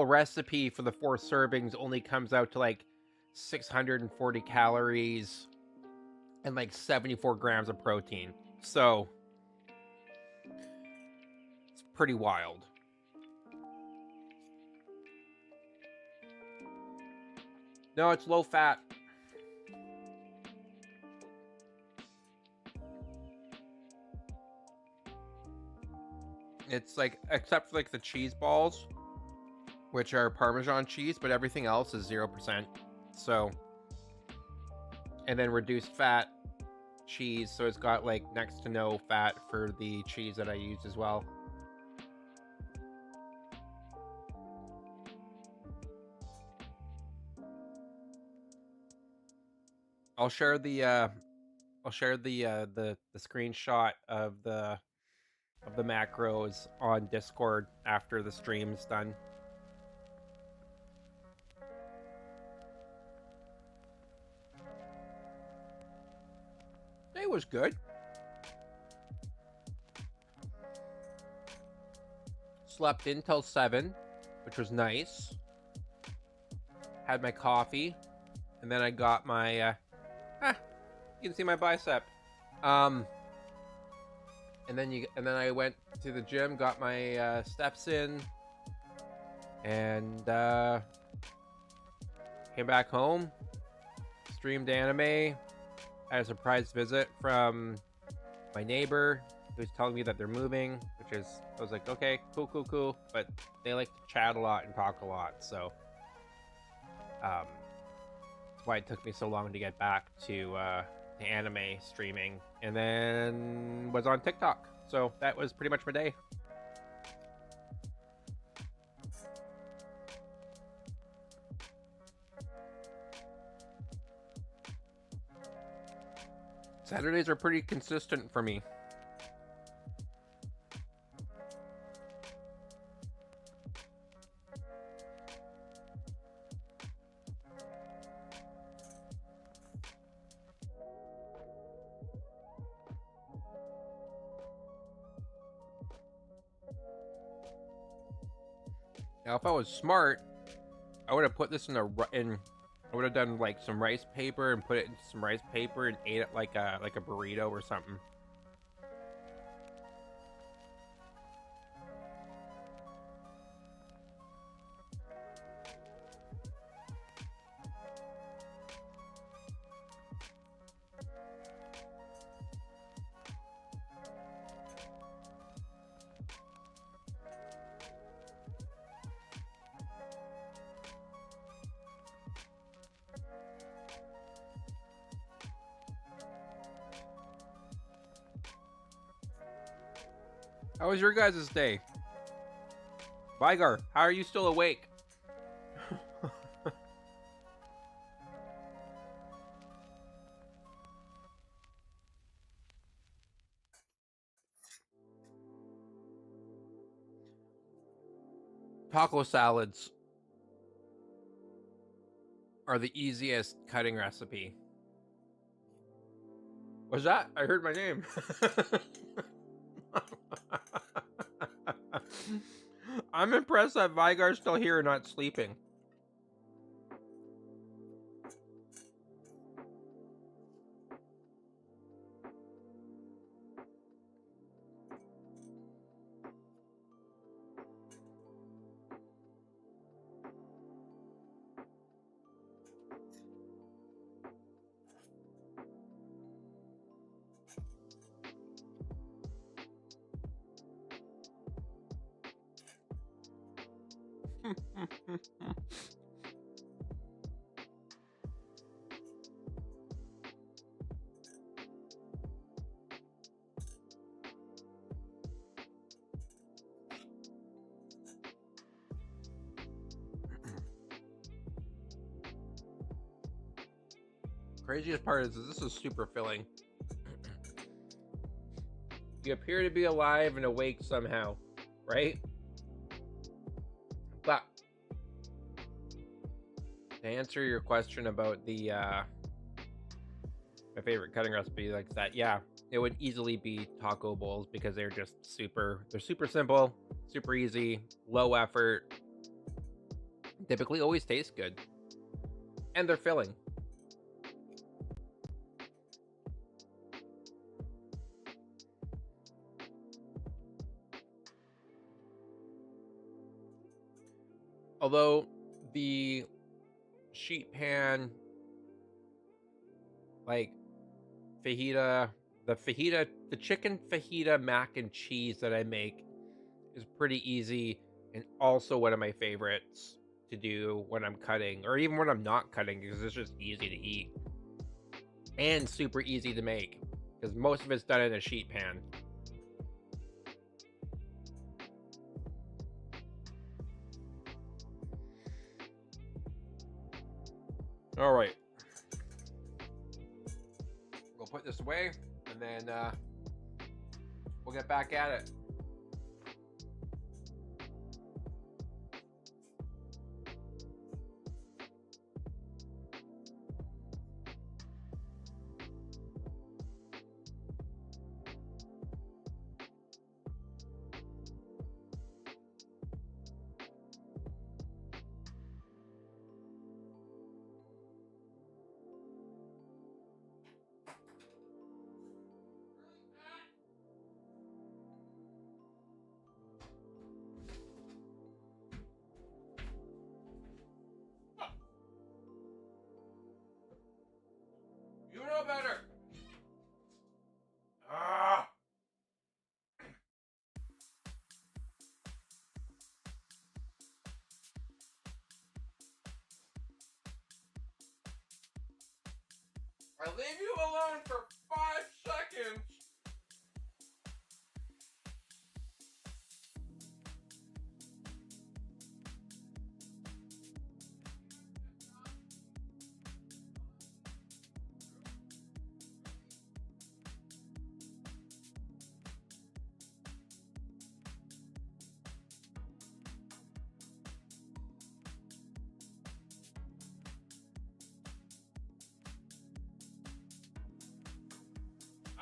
recipe for the 4 servings only comes out to like 640 calories and like 74 grams of protein. So it's pretty wild. No, it's low fat. It's like, except for like the cheese balls, which are Parmesan cheese, but everything else is 0%. So, and then reduced fat cheese, so it's got like next to no fat for the cheese that I use as well. I'll share the screenshot of the macros on Discord after the stream's done. It was good. Slept in till 7, which was nice. Had my coffee, and then I got my you can see my bicep. And then I went to the gym, got my steps in, and came back home, streamed anime. I had a surprise visit from my neighbor who's telling me that they're moving, which is, I was like, okay, cool. But they like to chat a lot and talk a lot, so that's why it took me so long to get back to anime streaming, and then was on TikTok. So that was pretty much my day. Saturdays are pretty consistent for me. Now, if I was smart, I would have put this I would have done like some rice paper and put it in some rice paper and ate it like a burrito or something. How was your guys' day? Vigar, how are you still awake? Taco salads are the easiest cutting recipe. What's that? I heard my name. I'm impressed that Vigar's still here and not sleeping. Craziest part is this is super filling. You appear to be alive and awake somehow, right? But to answer your question about the my favorite cutting recipe like that, yeah, it would easily be taco bowls because they're super simple, super easy, low effort, typically always taste good, and they're filling. Although the sheet pan, like fajita, the chicken fajita mac and cheese that I make is pretty easy and also one of my favorites to do when I'm cutting or even when I'm not cutting because it's just easy to eat and super easy to make because most of it's done in a sheet pan. All right, we'll put this away and then we'll get back at it. You know better. Ah. I leave you alone for 5 seconds.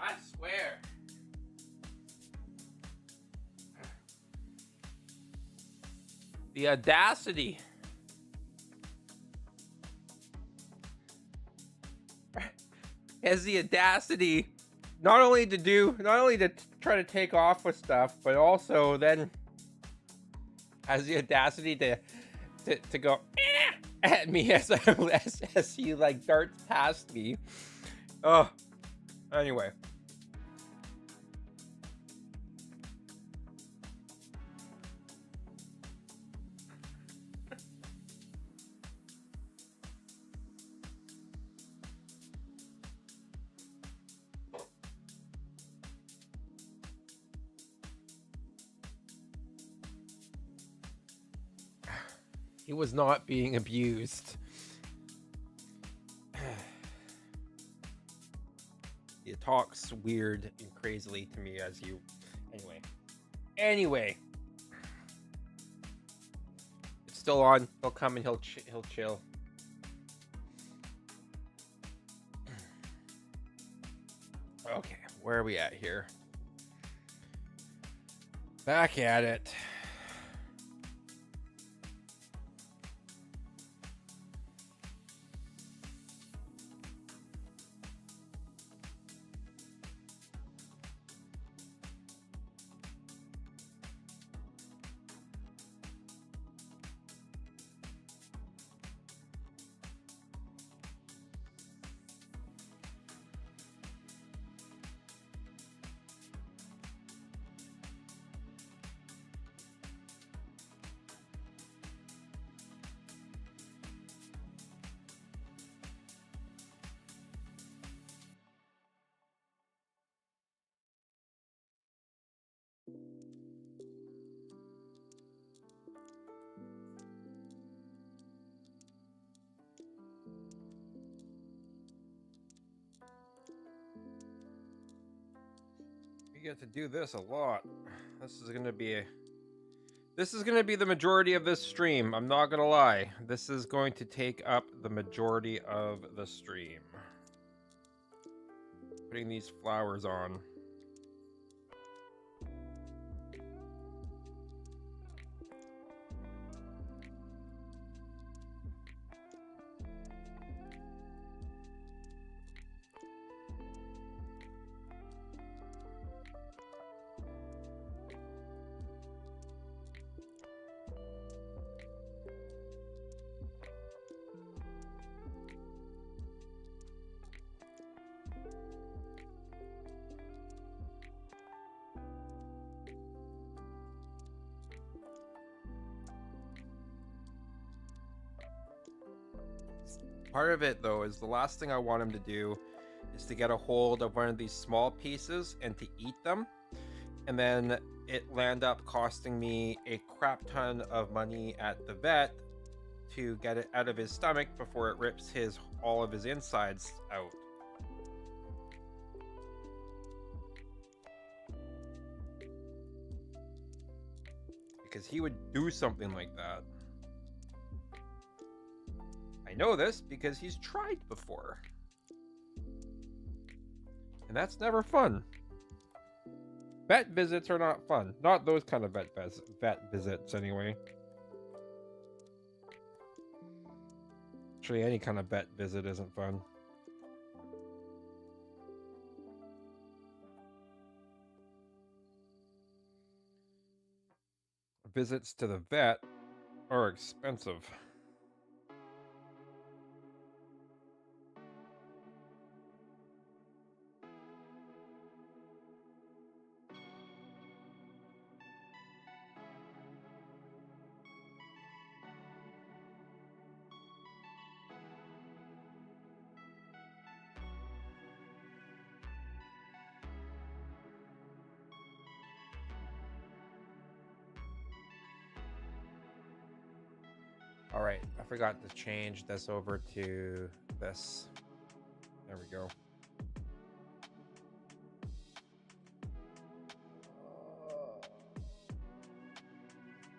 I swear. The audacity. Has the audacity not only to try to take off with stuff, but also then has the audacity to go at me as he like darts past me. Oh, anyway. He was not being abused. He talks weird and crazily to me as you. Anyway. It's still on. He'll come and he'll chill. Okay, where are we at here? Back at it. We get to do this a lot. This is gonna be the majority of this stream. I'm not gonna lie. This is going to take up the majority of the stream. Putting these flowers on. Part of it, though, is the last thing I want him to do is to get a hold of one of these small pieces and to eat them, and then it land up costing me a crap ton of money at the vet to get it out of his stomach before it rips all of his insides out. Because he would do something like that. I know this because he's tried before. And that's never fun. Vet visits are not fun. Not those kind of vet visits, anyway. Actually, any kind of vet visit isn't fun. Visits to the vet are expensive. All right, I forgot to change this over to this. There we go.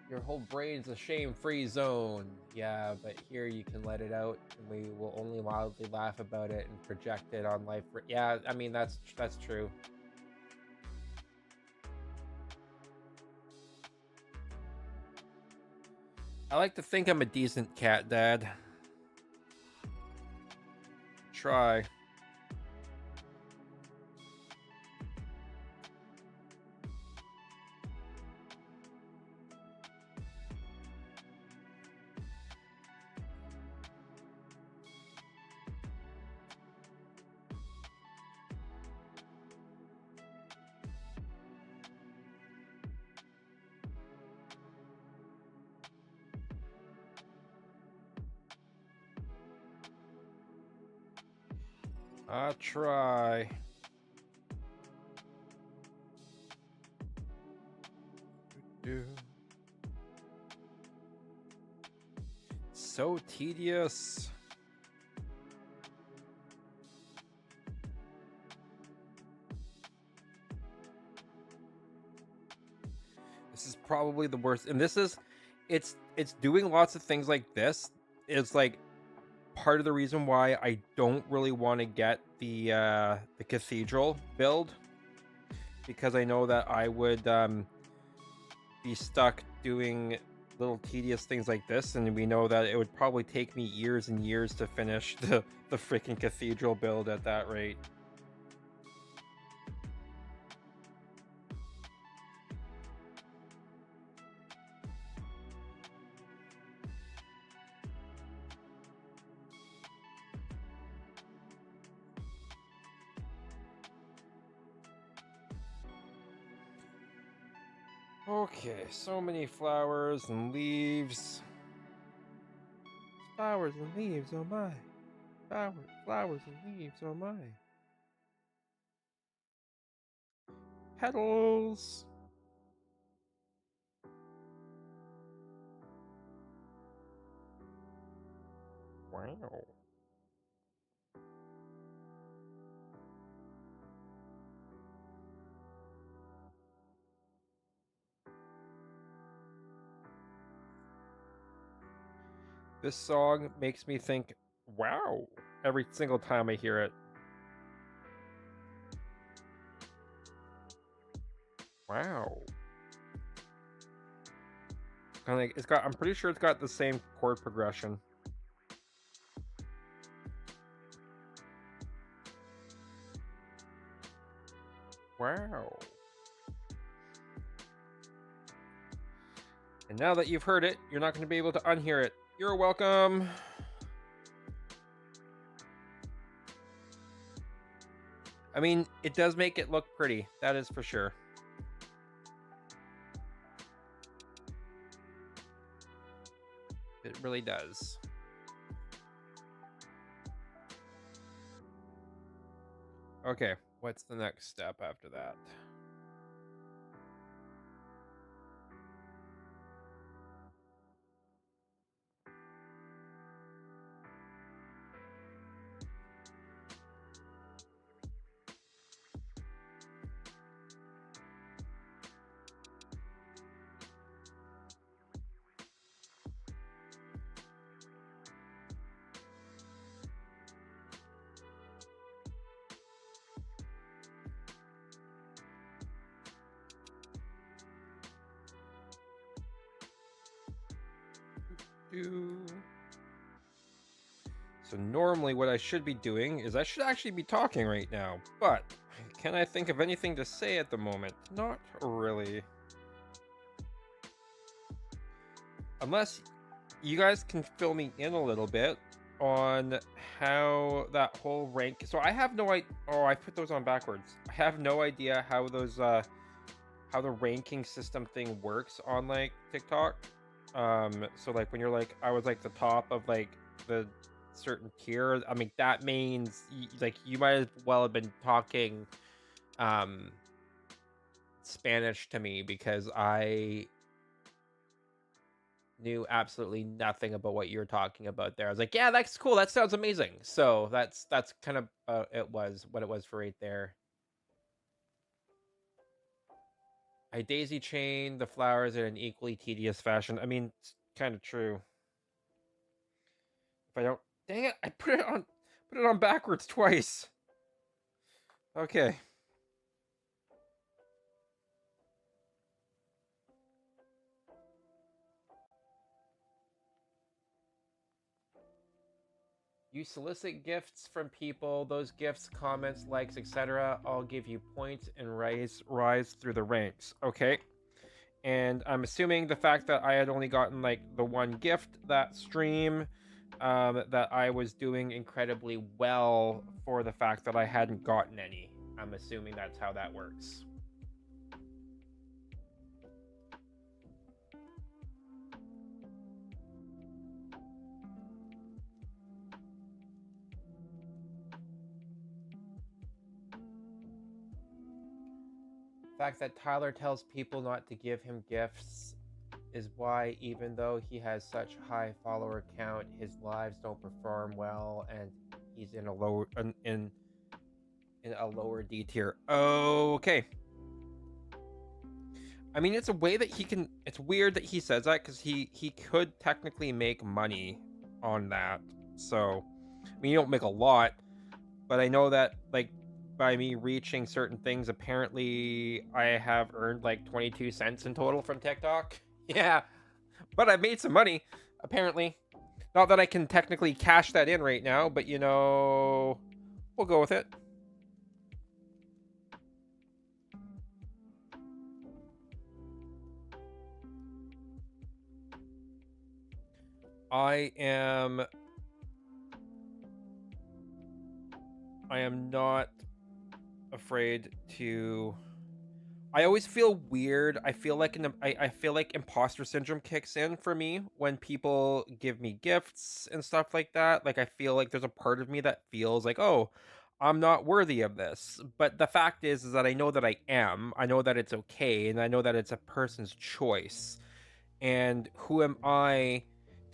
Your whole brain's a shame-free zone. Yeah, but here you can let it out, and we will only wildly laugh about it and project it on life. Yeah, I mean that's true. I like to think I'm a decent cat dad. Try. I'll try. So tedious. This is probably the worst, and this is, it's doing lots of things like this. It's like part of the reason why I don't really want to get the cathedral build, because I know that I would be stuck doing little tedious things like this, and we know that it would probably take me years and years to finish the freaking cathedral build at that rate. Okay, so many flowers and leaves. Flowers and leaves, oh my. Flowers and leaves, oh my. Petals. Wow. This song makes me think, wow, every single time I hear it. Wow. Kind of like it's got. I'm pretty sure it's got the same chord progression. Wow. And now that you've heard it, you're not going to be able to unhear it. You're welcome. I mean, it does make it look pretty. That is for sure. It really does. Okay, what's the next step after that? So normally what I should be doing is I should actually be talking right now, but can I think of anything to say at the moment? Not really. Unless you guys can fill me in a little bit on how that whole rank. So I have no idea. Oh, I put those on backwards. I have no idea how those how the ranking system thing works on like TikTok. So like when you're like I was like the top of like the certain tier, I mean that means like you might as well have been talking um Spanish to me, because I knew absolutely nothing about what you were talking about there. I was like, yeah, that's cool. That sounds amazing. So that's kind of it was what it was for right there. I daisy chain the flowers in an equally tedious fashion. I mean, it's kind of true. If I don't, dang it, I put it on backwards twice. Okay. You solicit gifts from people. Those gifts, comments, likes, etc. all give you points and rise through the ranks. Okay. And I'm assuming the fact that I had only gotten like the one gift that stream, that I was doing incredibly well for the fact that I hadn't gotten any. I'm assuming that's how that works. The fact that Tyler tells people not to give him gifts is why, even though he has such high follower count, his lives don't perform well, and he's in a lower in a lower D tier. Okay. I mean, it's a way that he can. It's weird that he says that because he could technically make money on that. So, I mean, you don't make a lot, but I know that like by me reaching certain things, apparently I have earned like 22 cents in total from TikTok. Yeah, but I've made some money apparently. Not that I can technically cash that in right now, but we'll go with it. I am not afraid to. I always feel weird. I feel like I feel like imposter syndrome kicks in for me when people give me gifts and stuff like that. Like I feel like there's a part of me that feels like, "Oh, I'm not worthy of this." But the fact is that I know that I am. I know that it's okay, and I know that it's a person's choice. And who am I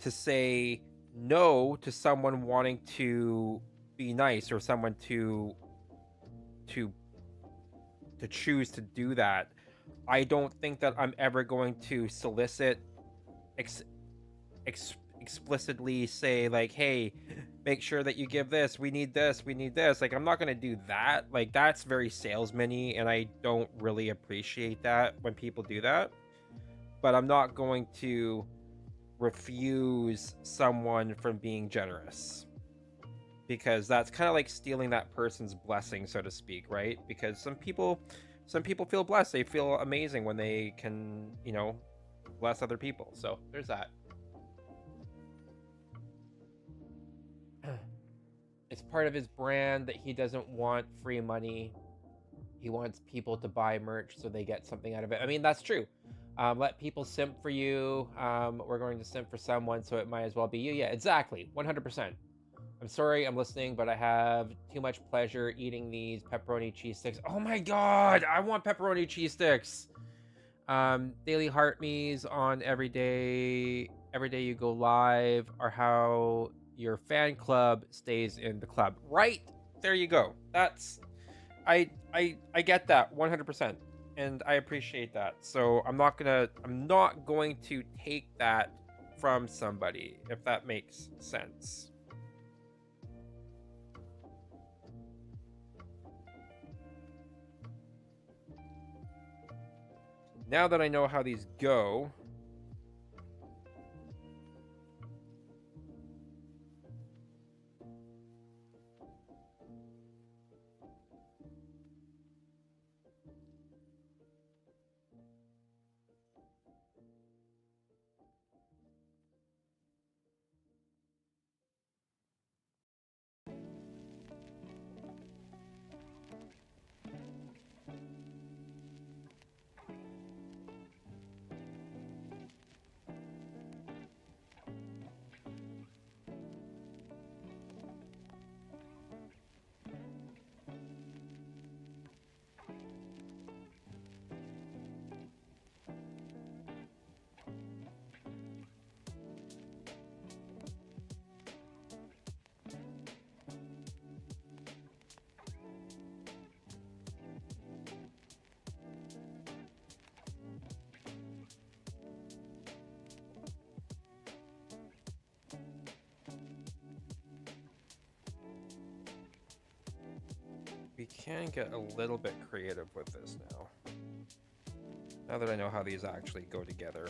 to say no to someone wanting to be nice or someone to choose to do that? I don't think that I'm ever going to solicit explicitly say like, "Hey, make sure that you give this. We need this. We need this." Like I'm not going to do that. Like that's very salesman-y, and I don't really appreciate that when people do that. But I'm not going to refuse someone from being generous, because that's kind of like stealing that person's blessing, so to speak, right? Because some people feel blessed. They feel amazing when they can, bless other people. So there's that. It's part of his brand that he doesn't want free money. He wants people to buy merch so they get something out of it. I mean, that's true. Let people simp for you. We're going to simp for someone, so it might as well be you. Yeah, exactly. 100%. I'm sorry I'm listening, but I have too much pleasure eating these pepperoni cheese sticks. Oh my god, I want pepperoni cheese sticks. Daily heart me's on every day you go live are how your fan club stays in the club. Right? There you go. That's I get that 100%, and I appreciate that. So I'm not going to take that from somebody, if that makes sense. Now that I know how these go, we can get a little bit creative with this now. Now that I know how these actually go together.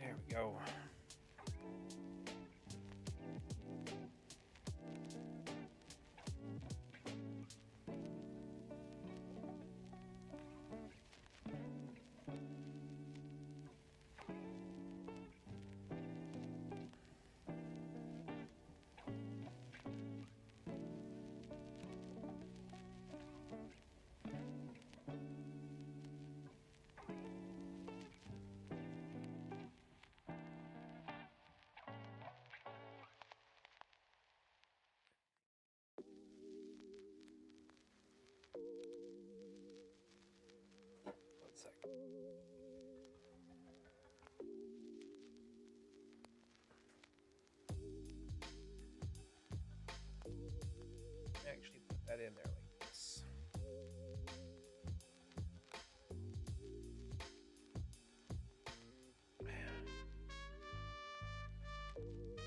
There we go. One second. Actually put that in there like this.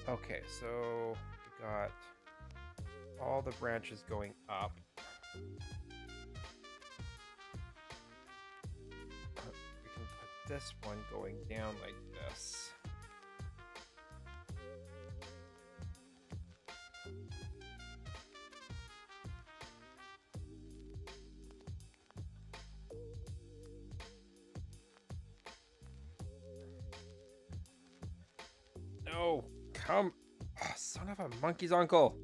Okay, so we got all the branches going up. We can put this one going down like this. No, come. Oh, son of a monkey's uncle.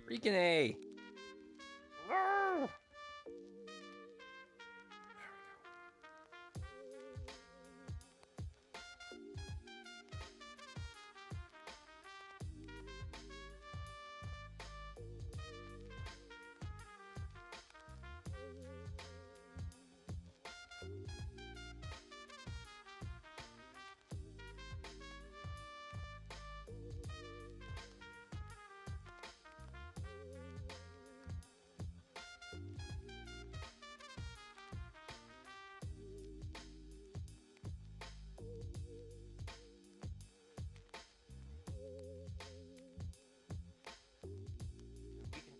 Freaking A. No.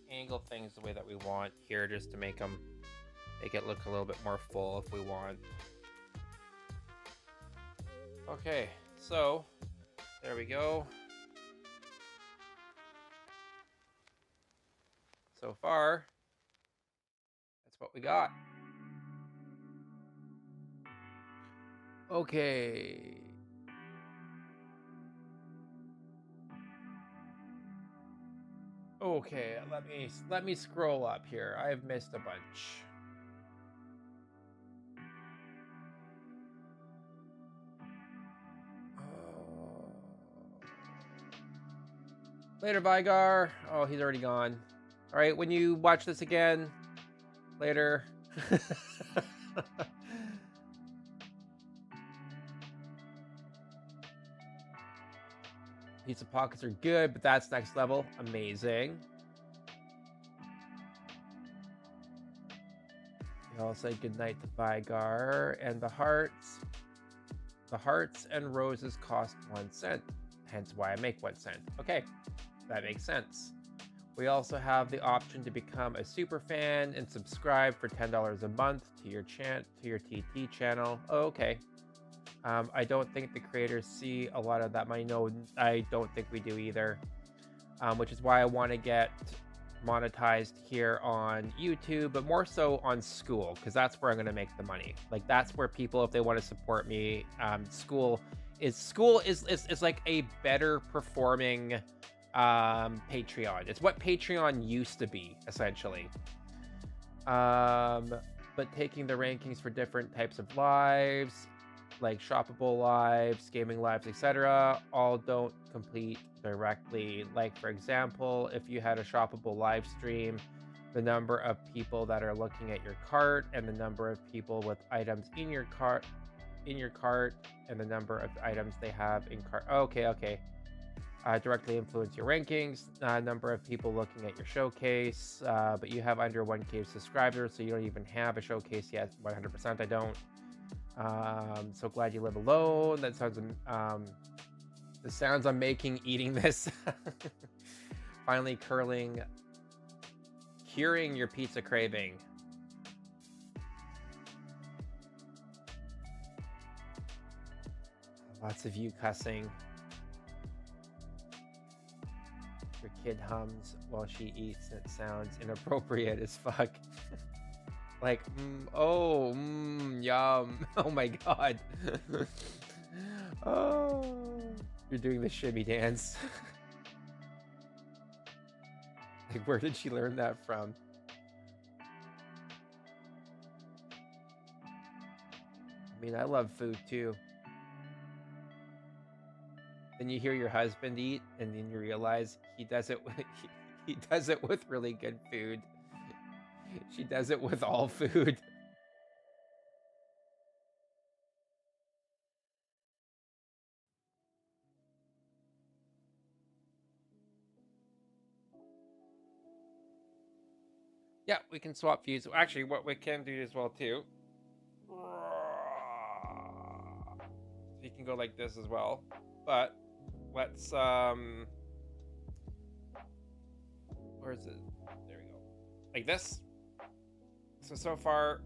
Angle things the way that we want here just to make it look a little bit more full if we want. Okay, so there we go. So far, that's what we got. Okay. Okay, let me scroll up here. I've missed a bunch. Oh. Later, Vigar. Oh, he's already gone. All right, when you watch this again later. Pizza pockets are good, but that's next level. Amazing. I'll say goodnight to Vigar. And the hearts and roses cost 1 cent. Hence why I make 1 cent. Okay, that makes sense. We also have the option to become a super fan and subscribe for $10 a month to your TT channel. Oh, okay. I don't think the creators see a lot of that money. No, I don't think we do either. Which is why I want to get monetized here on YouTube, but more so on school, because that's where I'm going to make the money. Like, that's where people, if they want to support me, school is like a better performing Patreon. It's what Patreon used to be, essentially. But taking the rankings for different types of lives, like shoppable lives, gaming lives, etc., all don't complete directly. Like, for example, if you had a shoppable live stream, the number of people that are looking at your cart and the number of people with items in your cart and the number of items they have in cart. Okay. Directly influence your rankings, number of people looking at your showcase, but you have under 1K subscribers, so you don't even have a showcase yet. 100% I don't. So glad you live alone. That sounds the sounds I'm making eating this. Finally curing your pizza craving. Lots of you cussing. Your kid hums while she eats and it sounds inappropriate as fuck. Like, yum. Oh my god. Oh, you're doing the shimmy dance. Like, where did she learn that from? I mean, I love food too. Then you hear your husband eat, and then you realize he does it with really good food. She does it with all food. Yeah, we can swap views. Actually, what we can do as well too. You can go like this as well. But let's where is it? There we go. Like this. So far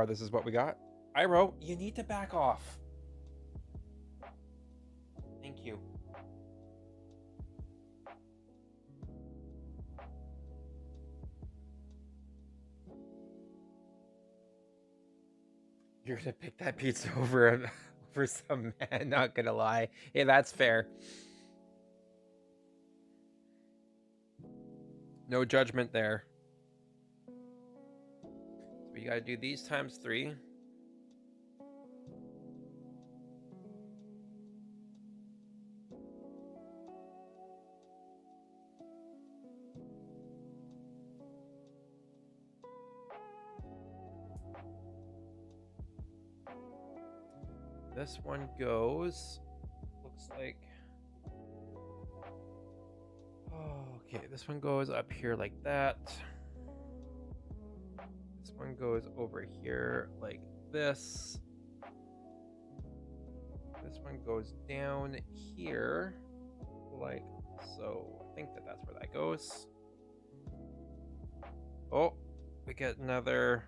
this is what we got. Iro, you need to back off. Thank you. You're gonna pick that pizza over some man, not gonna lie. Hey, that's fair. No judgment there. So we gotta do these times 3. This one goes, looks like, okay, this one goes up here like that. This one goes over here like this. This one goes down here like so. I think that's where that goes. Oh, we get another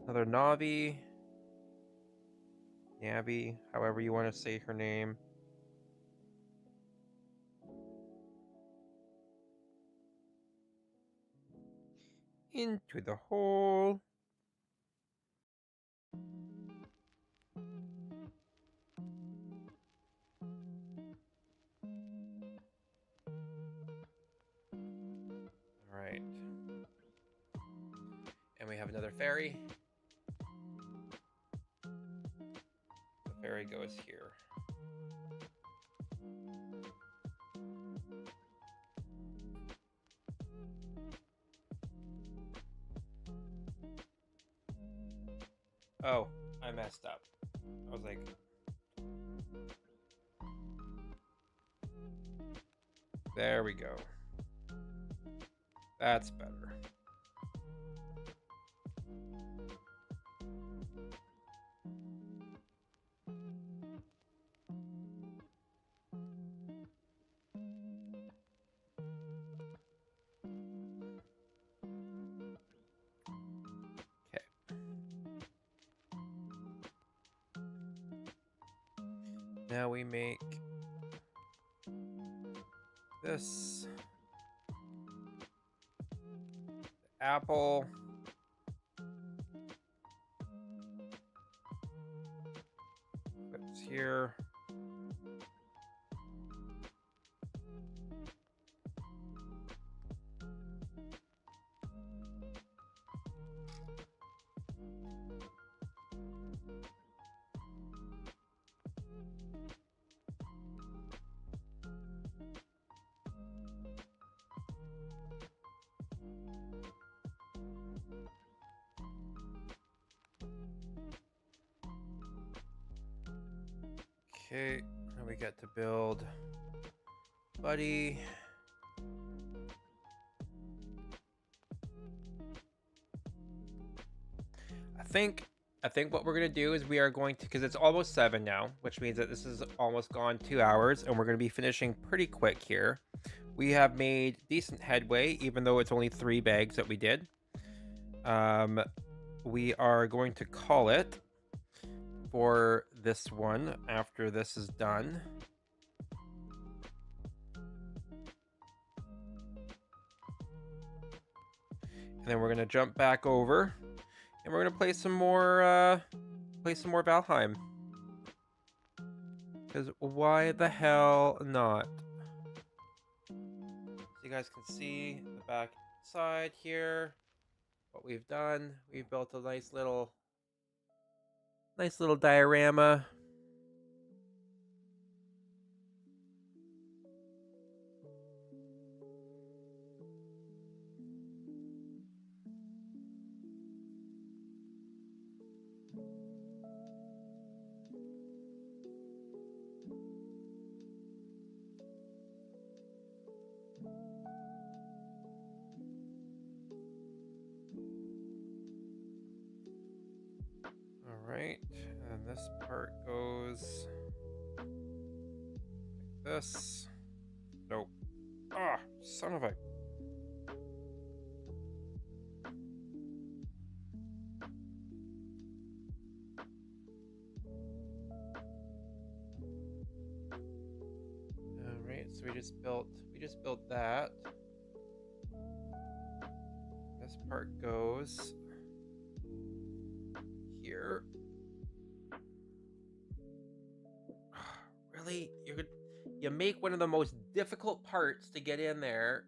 Navi. Navi, however you want to say her name. Into the hole. All right. And we have another fairy. The fairy goes here. Oh, I messed up. I was like, there we go. That's better. Now we make this apple. That's here. Okay, now we get to build Buddy. I think what we're gonna do is we are going to, because it's almost 7 now, which means that this is almost gone 2 hours, and we're gonna be finishing pretty quick here. We have made decent headway, even though it's only 3 bags that we did. We are going to call it for this one after this is done. And then we're gonna jump back over, and we're gonna play some more Valheim. Because why the hell not? So you guys can see the back side here. What we've done, we've built a nice little diorama. Alright, and this part goes like this. Nope. Ah, son of a... Alright, so we just built that. This part goes here. Really? You make one of the most difficult parts to get in there,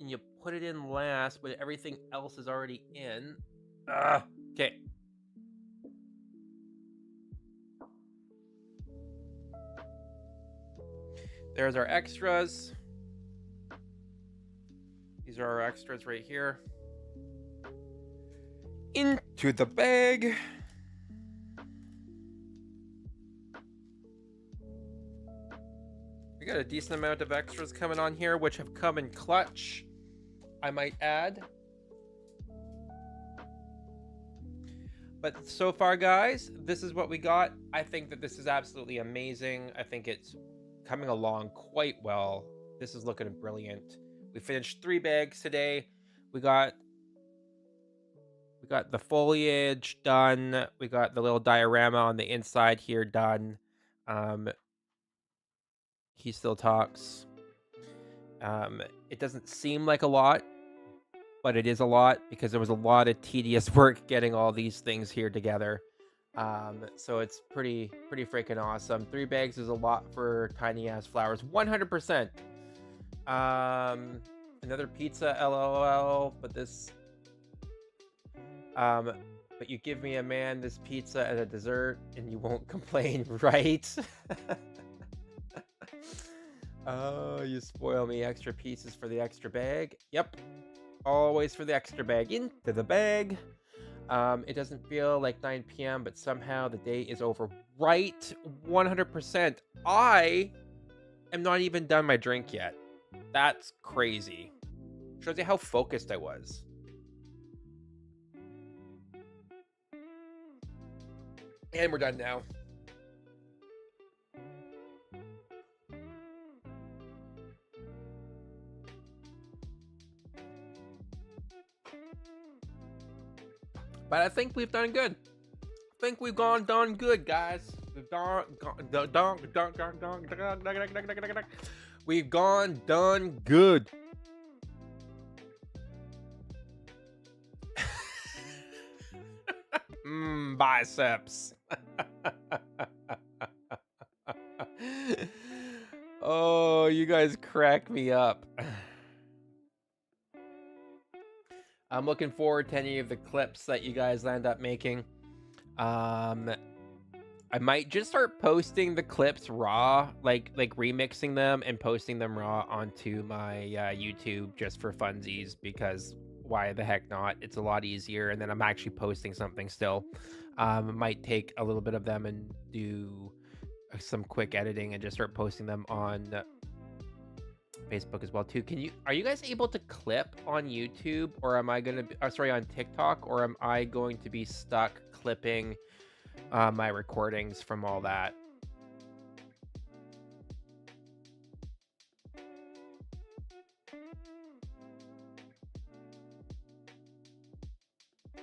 and you put it in last, but everything else is already in. Okay. There's our extras. These are our extras right here. Into the bag. We got a decent amount of extras coming on here, which have come in clutch, I might add. But so far, guys, this is what we got. I think that this is absolutely amazing. I think it's coming along quite well. This is looking brilliant. We finished 3 bags today. We got the foliage done. We got the little diorama on the inside here done. He still talks. It doesn't seem like a lot, but it is a lot because there was a lot of tedious work getting all these things here together. So it's pretty freaking awesome. 3 bags is a lot for tiny ass flowers. 100%. Another pizza, LOL. But this, but you give me a man this pizza as a dessert, and you won't complain, right? Oh, you spoil me. Extra pieces for the extra bag. Yep. Always for the extra bag. Into the bag. It doesn't feel like 9 p.m., but somehow the day is over. Right? 100%. I am not even done my drink yet. That's crazy. Shows you how focused I was. And we're done now. But I think we've done good. I think we've done good, guys. We've done good. Biceps. Oh, you guys crack me up. I'm looking forward to any of the clips that you guys end up making. I might just start posting the clips raw, like remixing them and posting them raw onto my YouTube just for funsies, because why the heck not? It's a lot easier, and then I'm actually posting something still. It might take a little bit of them and do some quick editing and just start posting them on Facebook as well too. Are you guys able to clip on YouTube, or am I gonna be, sorry, on TikTok, or am I going to be stuck clipping my recordings from all that?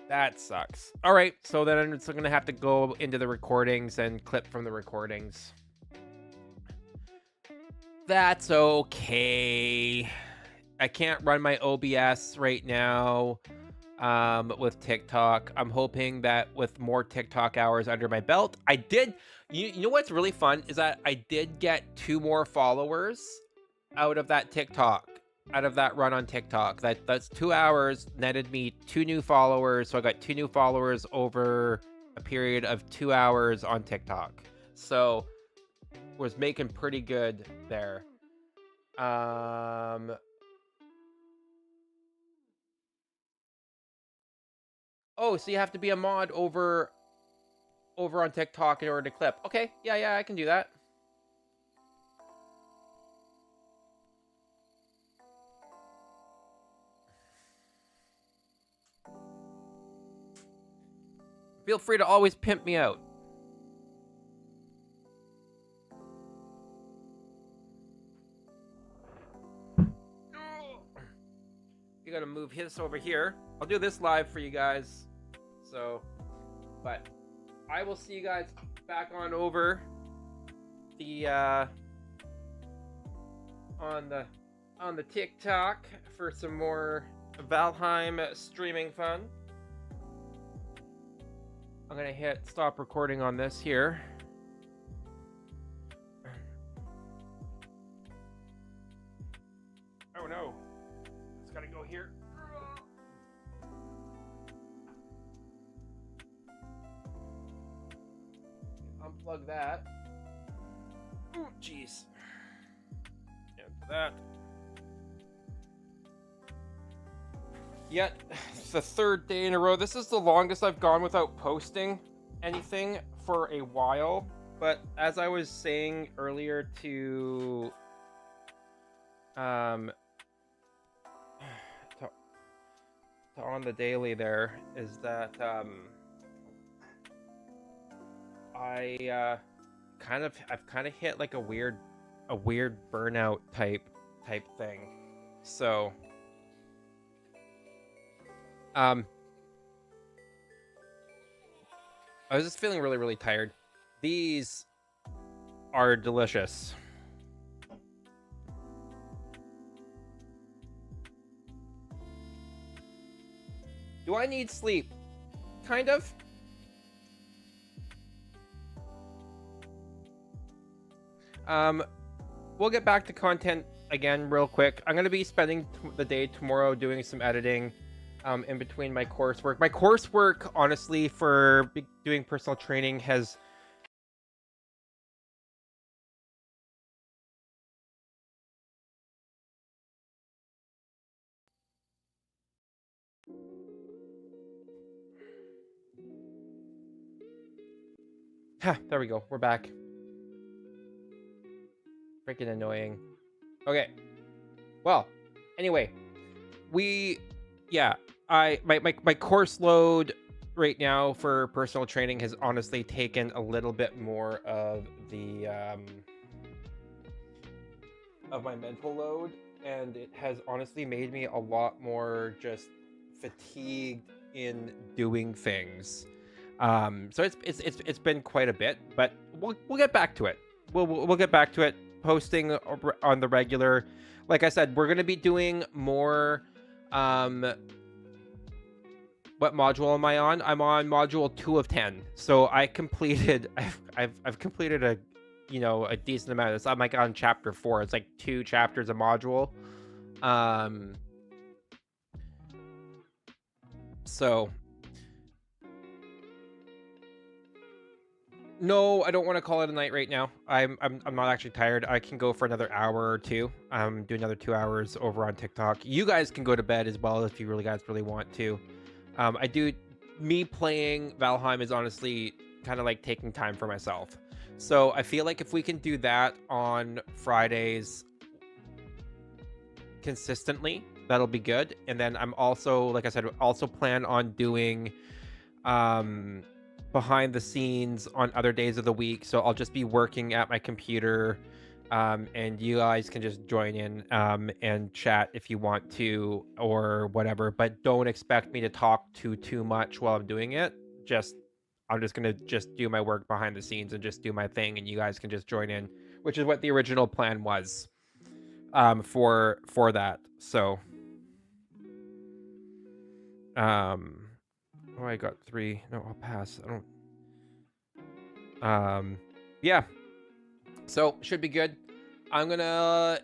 That sucks. All right, so then I'm gonna have to go into the recordings and clip from the recordings. That's okay. I can't run my OBS right now with TikTok. I'm hoping that with more TikTok hours under my belt, I did. You know what's really fun is that I did get 2 more followers out of that TikTok, out of that run on TikTok. That's 2 hours netted me 2 new followers. So I got 2 new followers over a period of 2 hours on TikTok. So was making pretty good there. Oh, so you have to be a mod over on TikTok in order to clip. Okay, yeah, I can do that. Feel free to always pimp me out. You gotta move his over here. I'll do this live for you guys. So, but I will see you guys back on over the on the TikTok for some more Valheim streaming fun. I'm gonna hit stop recording on this here. Oh no. It's gotta go here. Unplug that. Oh, jeez. And that. Yet, it's the 3rd day in a row. This is the longest I've gone without posting anything for a while. But as I was saying earlier to on the daily, there is that I've kind of hit like a weird burnout type thing. So I was just feeling really tired. These are delicious. Do I need sleep? Kind of. We'll get back to content again real quick. I'm gonna be spending the day tomorrow doing some editing in between my coursework. My coursework, honestly, for doing personal training has there we go. We're back. Freaking annoying. Okay. Well, anyway, My course load right now for personal training has honestly taken a little bit more of the of my mental load, and it has honestly made me a lot more just fatigued in doing things. So it's been quite a bit, but we'll get back to it. We'll get back to it. Posting on the regular. Like I said, we're gonna be doing more. What module am I on? I'm on module 2 of 10. So I completed. I've completed a decent amount of this. I'm like on chapter 4. It's like 2 chapters a module. So no, I don't want to call it a night right now. I'm not actually tired. I can go for another hour or two. Do another 2 hours over on TikTok. You guys can go to bed as well if you guys really want to. Me playing Valheim is honestly kind of like taking time for myself. So I feel like if we can do that on Fridays consistently, that'll be good. And then I'm also, like I said, also plan on doing behind the scenes on other days of the week. So I'll just be working at my computer, and you guys can just join in and chat if you want to or whatever, but don't expect me to talk too much while I'm doing it. I'm just gonna just do my work behind the scenes and just do my thing, and you guys can just join in, which is what the original plan was for that. So I got 3. No, I'll pass. Yeah, so should be good. I'm gonna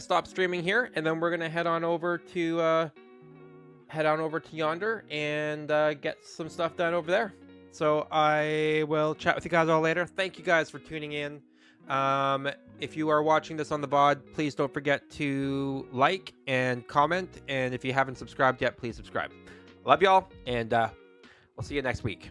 stop streaming here, and then we're gonna head on over to Yonder and get some stuff done over there. So I will chat with you guys all later. Thank you guys for tuning in. If you are watching this on the VOD, please don't forget to like and comment, and if you haven't subscribed yet, please subscribe. Love y'all, and we'll see you next week.